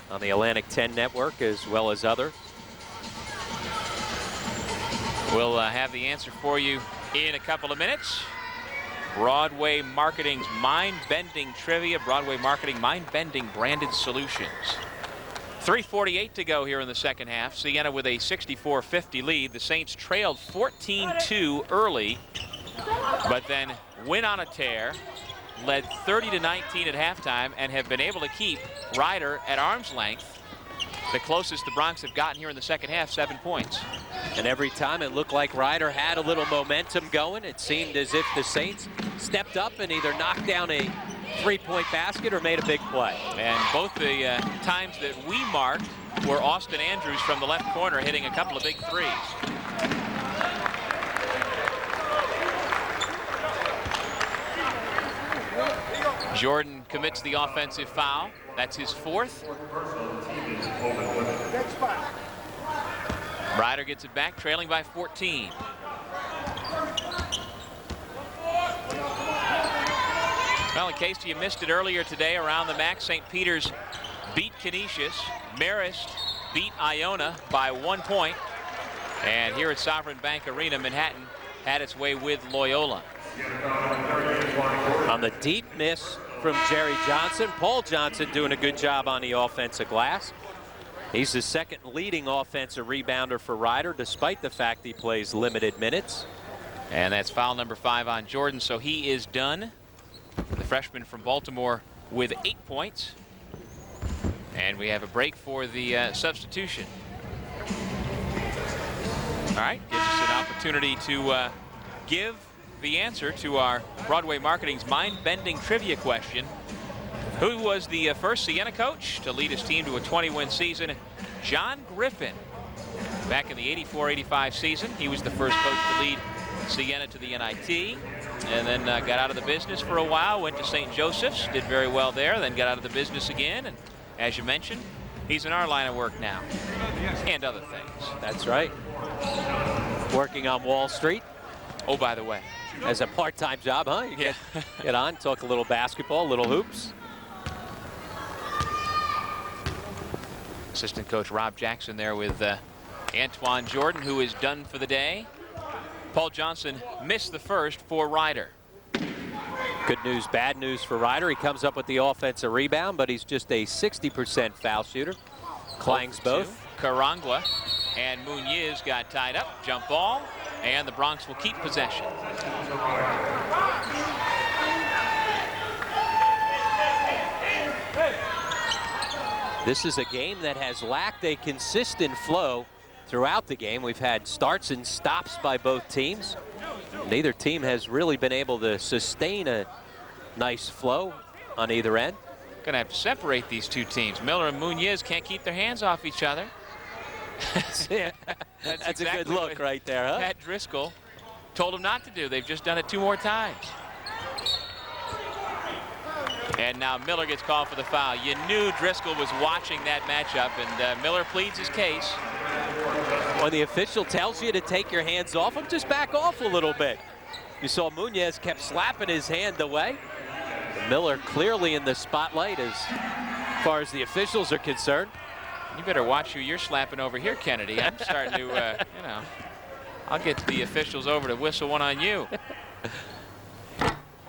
on the Atlantic 10 network as well as others. We'll have the answer for you in a couple of minutes. Broadway Marketing's mind-bending trivia. Broadway Marketing mind-bending branded solutions. 3:48 to go here in the second half. Siena with a 64-50 lead. The Saints trailed 14-2 early, but then went on a tear, led 30-19 at halftime, and have been able to keep Ryder at arm's length. The closest the Broncs have gotten here in the second half, 7 points. And every time it looked like Ryder had a little momentum going. It seemed as if the Saints stepped up and either knocked down a three-point basket or made a big play. And both the times that we marked were Austin Andrews from the left corner hitting a couple of big threes. Jordan commits the offensive foul. That's his fourth. Ryder gets it back, trailing by 14. Well, in case you missed it earlier today around the MAC, St. Peter's beat Canisius. Marist beat Iona by 1 point. And here at Sovereign Bank Arena, Manhattan had its way with Loyola. On the deep miss from Jerry Johnson, Paul Johnson doing a good job on the offensive glass. He's the second leading offensive rebounder for Ryder, despite the fact he plays limited minutes. And that's foul number 5 on Jordan, so he is done. The freshman from Baltimore with 8 points. And we have a break for the substitution. All right, gives us an opportunity to give the answer to our Broadway Marketing's mind-bending trivia question. Who was the first Siena coach to lead his team to a 20-win season? John Griffin. Back in the 84-85 season, he was the first coach to lead Siena to the NIT, and then got out of the business for a while, went to St. Joseph's, did very well there, then got out of the business again, and as you mentioned, he's in our line of work now, and other things. That's right. Working on Wall Street. Oh, by the way. As a part-time job, huh? You get on, talk a little basketball, a little hoops. Assistant coach Rob Jackson there with Antoine Jordan, who is done for the day. Paul Johnson missed the first for Ryder. Good news, bad news for Ryder. He comes up with the offensive rebound, but he's just a 60% foul shooter. Clangs both. Karangwa and Muniz got tied up. Jump ball, and the Broncs will keep possession. This is a game that has lacked a consistent flow throughout the game. We've had starts and stops by both teams. Neither team has really been able to sustain a nice flow on either end. Gonna have to separate these two teams. Miller and Muniz can't keep their hands off each other. That's exactly a good look right there, huh? Pat Driscoll told them not to do. They've just done it 2 more times. And now Miller gets called for the foul. You knew Driscoll was watching that matchup, and Miller pleads his case. When the official tells you to take your hands off him, just back off a little bit. You saw Muniz kept slapping his hand away. Miller clearly in the spotlight as far as the officials are concerned. You better watch who you're slapping over here, Kennedy. I'm starting to, you know, I'll get the officials over to whistle one on you.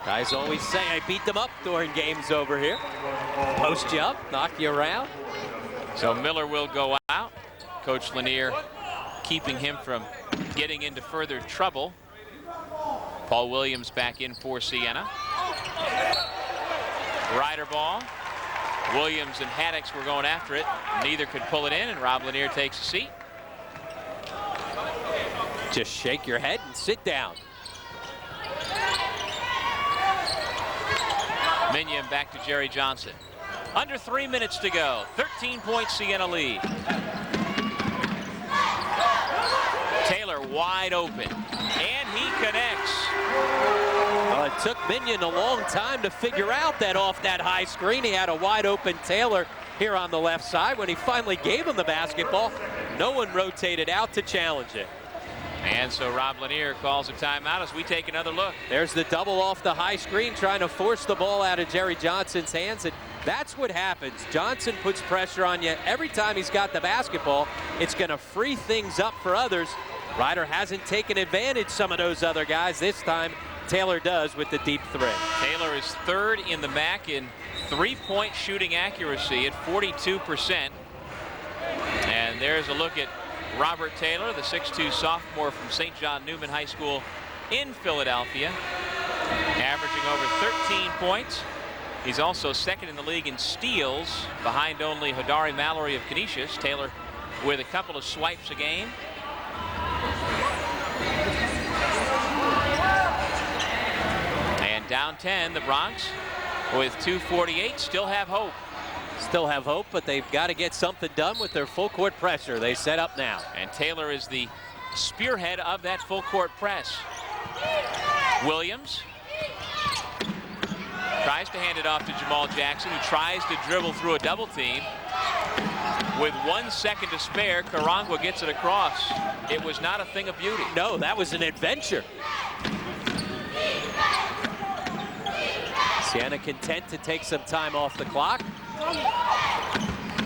Guys always say I beat them up during games over here. Post you up, knock you around. So Miller will go out. Coach Lanier keeping him from getting into further trouble. Paul Williams back in for Siena. Ryder ball. Williams and Haddix were going after it. Neither could pull it in, and Rob Lanier takes a seat. Just shake your head and sit down. Minion back to Jerry Johnson. Under 3 minutes to go. 13-point Siena lead. Taylor wide open, and he connects. Well, it took Minion a long time to figure out that off that high screen. He had a wide open Taylor here on the left side. When he finally gave him the basketball, no one rotated out to challenge it. And so Rob Lanier calls a timeout as we take another look. There's the double off the high screen, trying to force the ball out of Jerry Johnson's hands. And that's what happens. Johnson puts pressure on you. Every time he's got the basketball, it's going to free things up for others. Ryder hasn't taken advantage some of those other guys. This time, Taylor does with the deep three. Taylor is third in the MAC in three-point shooting accuracy at 42%. And there's a look at Robert Taylor, the 6'2 sophomore from St. John Newman High School in Philadelphia, averaging over 13 points. He's also second in the league in steals, behind only Hadari Mallory of Canisius. Taylor with a couple of swipes a game. And down 10, the Bronx with 2:48 still have hope. Still have hope, but they've got to get something done with their full court pressure. They set up now. And Taylor is the spearhead of that full court press. Williams tries to hand it off to Jamal Jackson, who tries to dribble through a double team. With 1 second to spare, Karangwa gets it across. It was not a thing of beauty. No, that was an adventure. Siena content to take some time off the clock.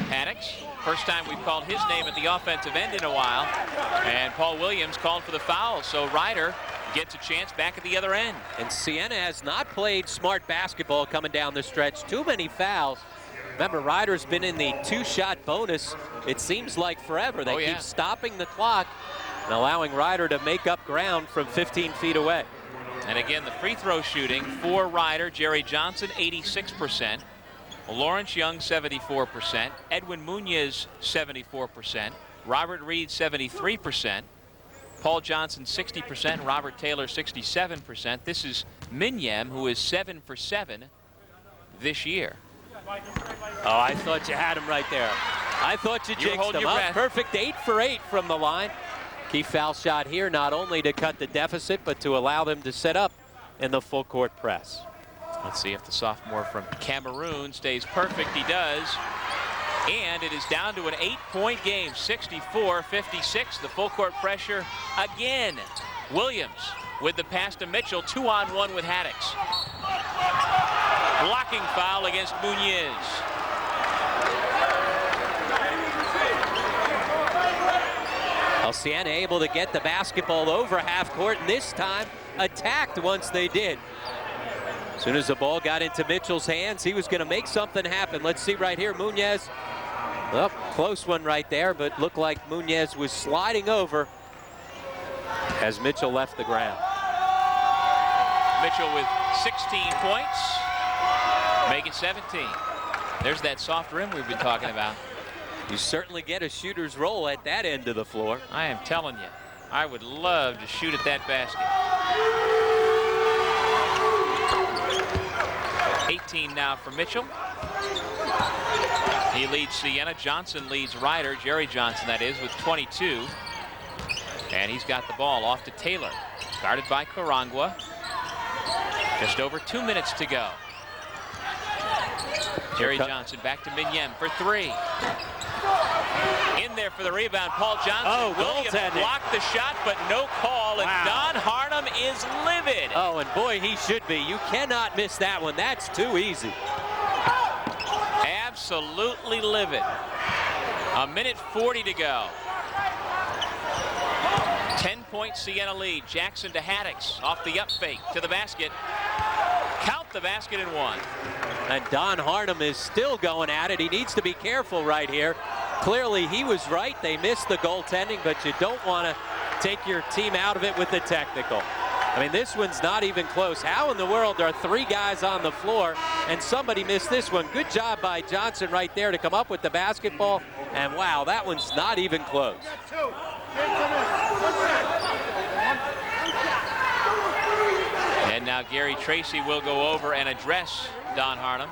Haddix, first time we've called his name at the offensive end in a while. And Paul Williams called for the foul, so Ryder gets a chance back at the other end. And Siena has not played smart basketball coming down the stretch. Too many fouls. Remember, Ryder's been in the two-shot bonus, it seems like forever. They keep stopping the clock and allowing Ryder to make up ground from 15 feet away. And again, the free throw shooting for Ryder, Jerry Johnson, 86%. Lawrence Young, 74%. Edwin Munoz, 74%. Robert Reed, 73%. Paul Johnson, 60%. Robert Taylor, 67%. This is Minyem, who is 7 for 7 this year. Oh, I thought you had him right there. I thought you jinxed him up. Perfect 8 for 8 from the line. Key foul shot here, not only to cut the deficit, but to allow them to set up in the full court press. Let's see if the sophomore from Cameroon stays perfect. He does. And it is down to an 8-point game, 64-56. The full court pressure again. Williams with the pass to Mitchell, 2-on-1 with Haddix. Blocking foul against Munoz. Siena able to get the basketball over half court, and this time attacked once they did. As soon as the ball got into Mitchell's hands, he was going to make something happen. Let's see right here, Munoz. Well, close one right there, but looked like Munoz was sliding over as Mitchell left the ground. Mitchell with 16 points, make it 17. There's that soft rim we've been talking about. You certainly get a shooter's roll at that end of the floor. I am telling you, I would love to shoot at that basket. 18 now for Mitchell. He leads Siena. Johnson leads Ryder, Jerry Johnson that is, with 22. And he's got the ball off to Taylor. Guarded by Karangwa. Just over 2 minutes to go. Jerry Johnson back to Minyem for 3. In there for the rebound, Paul Johnson. Oh, Williams blocked the shot, but no call, and Don Harnum is livid. Oh, and boy, he should be. You cannot miss that one. That's too easy. Absolutely livid. 1:40 to go. 10-point Siena lead. Jackson to Haddix, off the up fake to the basket. Count the basket and 1. And Don Harnum is still going at it. He needs to be careful right here. Clearly, he was right. They missed the goaltending, but you don't want to take your team out of it with the technical. I mean, this one's not even close. How in the world are 3 guys on the floor and somebody missed this one? Good job by Johnson right there to come up with the basketball. And wow, that one's not even close. And now Gary Tracy will go over and address Don Harnum.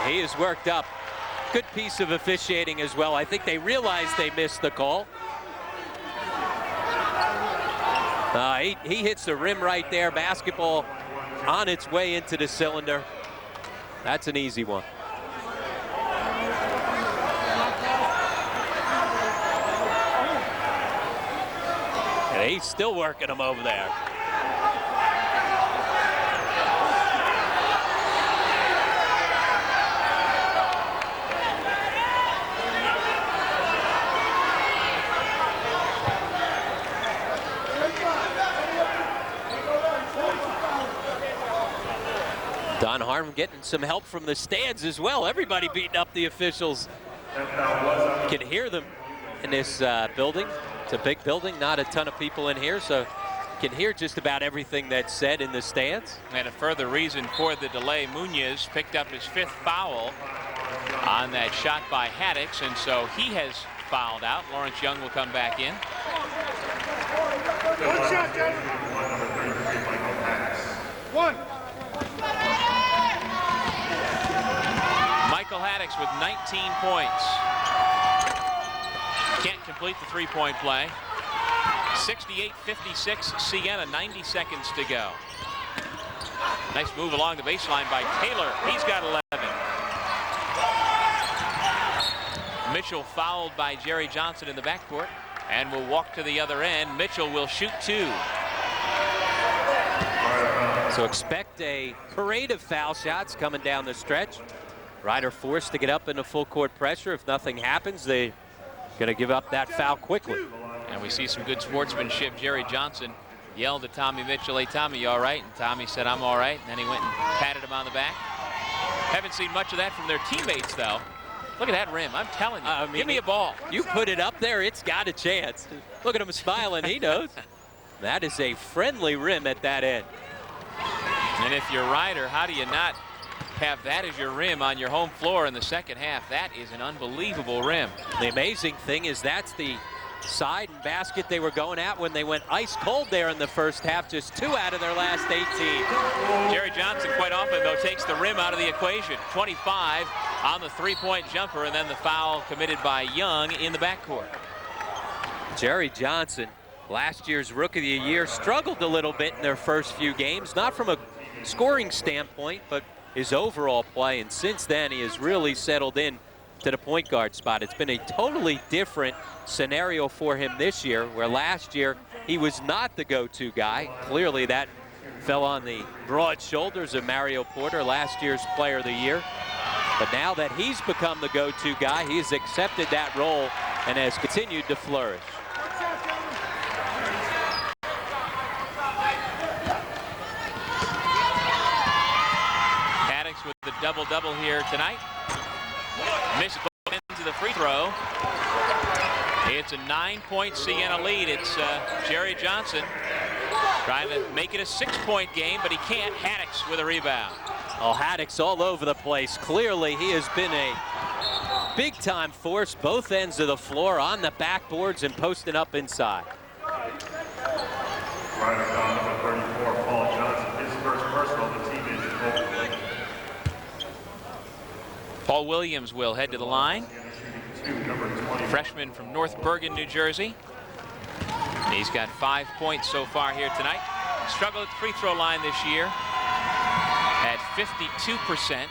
He is worked up. Good piece of officiating as well. I think they realized they missed the call. He hits the rim right there. Basketball on its way into the cylinder. That's an easy one. He's still working him over there. Don Harmon getting some help from the stands as well. Everybody beating up the officials. You can hear them in this building. It's a big building, not a ton of people in here, so you can hear just about everything that's said in the stands. And a further reason for the delay, Munoz picked up his 5th foul on that shot by Haddix, and so he has fouled out. Lawrence Young will come back in. One. Michael Haddix with 19 points. Can't complete the three-point play. 68-56 Siena, 90 seconds to go. Nice move along the baseline by Taylor. He's got 11. Mitchell fouled by Jerry Johnson in the backcourt and will walk to the other end. Mitchell will shoot 2. So expect a parade of foul shots coming down the stretch. Ryder forced to get up into full court pressure. If nothing happens, they're going to give up that foul quickly. And we see some good sportsmanship. Jerry Johnson yelled at Tommy Mitchell, "Hey, Tommy, you all right?" And Tommy said, "I'm all right." And then he went and patted him on the back. Haven't seen much of that from their teammates, though. Look at that rim. I'm telling you, give me a ball. You put it up there, it's got a chance. Look at him smiling. He knows. That is a friendly rim at that end. And if you're Ryder, how do you not have that as your rim on your home floor in the second half? That is an unbelievable rim. The amazing thing is that's the side and basket they were going at when they went ice cold there in the first half. Just 2 out of their last 18. Jerry Johnson quite often, though, takes the rim out of the equation. 25 on the three-point jumper, and then the foul committed by Young in the backcourt. Jerry Johnson, last year's Rookie of the Year, struggled a little bit in their first few games, not from a scoring standpoint, but his overall play, and since then he has really settled in to the point guard spot. It's been a totally different scenario for him this year, where last year he was not the go-to guy. Clearly that fell on the broad shoulders of Mario Porter, last year's Player of the Year. But now that he's become the go-to guy, he's accepted that role and has continued to flourish. Haddix with the double-double here tonight. Missed both ends of the free throw. It's a 9-point Siena lead. It's Jerry Johnson trying to make it a 6-point game, but he can't. Haddix with a rebound. Oh, Haddix all over the place. Clearly, he has been a big-time force, both ends of the floor, on the backboards and posting up inside. Ryder foul number 34, Paul Johnson, his first personal. The team is involved. Paul Williams will head to the line. Freshman from North Bergen, New Jersey. He's got 5 points so far here tonight. Struggled at the free throw line this year at 52%.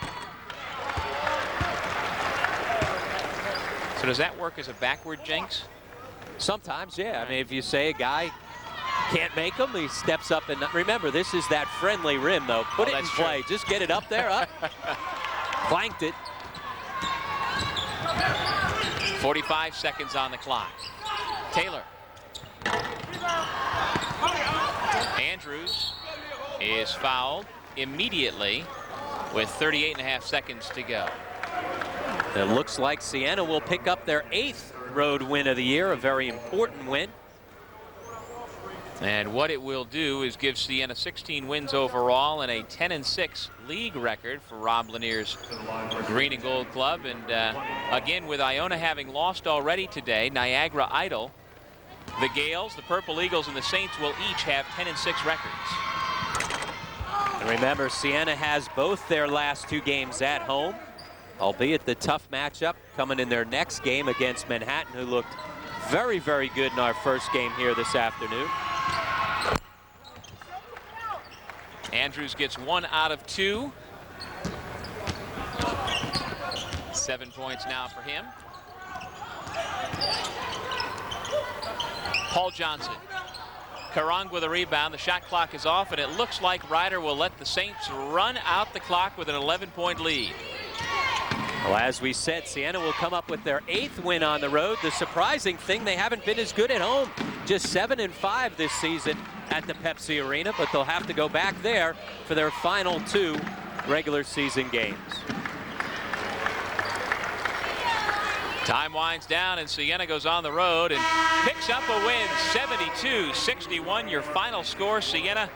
So does that work as a backward jinx? Sometimes, yeah. I mean, if you say a guy can't make them, he steps up and remember, this is that friendly rim, though. Put it in play. True. Just get it up there, up. Clanked it. 45 seconds on the clock. Taylor. Andrews is fouled immediately with 38.5 seconds to go. It looks like Siena will pick up their 8th road win of the year, a very important win. And what it will do is give Siena 16 wins overall and a 10-6 league record for Rob Lanier's Green and Gold Club. And again, with Iona having lost already today, Niagara Idol, the Gales, the Purple Eagles, and the Saints will each have 10-6 records. And remember, Siena has both their last 2 games at home, albeit the tough matchup coming in their next game against Manhattan, who looked very, very good in our first game here this afternoon. Andrews gets 1 out of 2. 7 points now for him. Paul Johnson Karang with a rebound. The shot clock is off, and it looks like Ryder will let the Saints run out the clock with an 11-point lead. Well, as we said, Siena will come up with their 8th win on the road. The surprising thing, they haven't been as good at home. Just 7-5 this season at the Pepsi Arena, but they'll have to go back there for their final 2 regular season games. Time winds down, and Siena goes on the road and picks up a win. 72-61, your final score. Siena,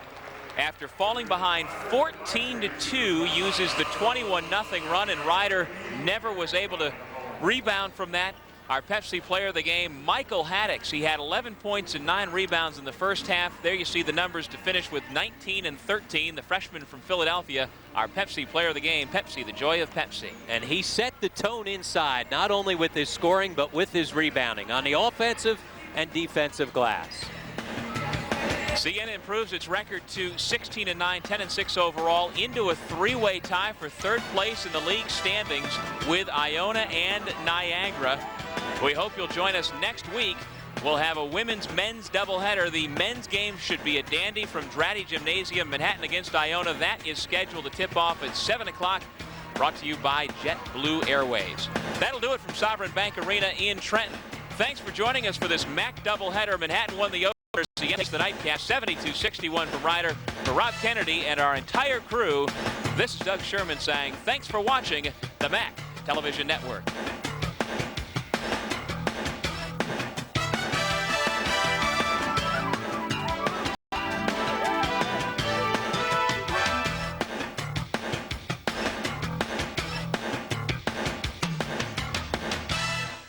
after falling behind 14-2, uses the 21-0 run, and Ryder never was able to rebound from that. Our Pepsi player of the game, Michael Haddix. He had 11 points and 9 rebounds in the first half. There you see the numbers to finish with 19 and 13. The freshman from Philadelphia, our Pepsi player of the game. Pepsi, the joy of Pepsi. And he set the tone inside, not only with his scoring, but with his rebounding on the offensive and defensive glass. Siena improves its record to 16-9, 10-6 overall, into a 3-way tie for 3rd place in the league standings with Iona and Niagara. We hope you'll join us next week. We'll have a women's-men's doubleheader. The men's game should be a dandy from Dratty Gymnasium, Manhattan against Iona. That is scheduled to tip off at 7 o'clock. Brought to you by JetBlue Airways. That'll do it from Sovereign Bank Arena in Trenton. Thanks for joining us for this MAC doubleheader. Manhattan won the opener. Siena takes the nightcap, 72-61 from Ryder. For Rob Kennedy and our entire crew, this is Doug Sherman saying thanks for watching the MAC Television Network.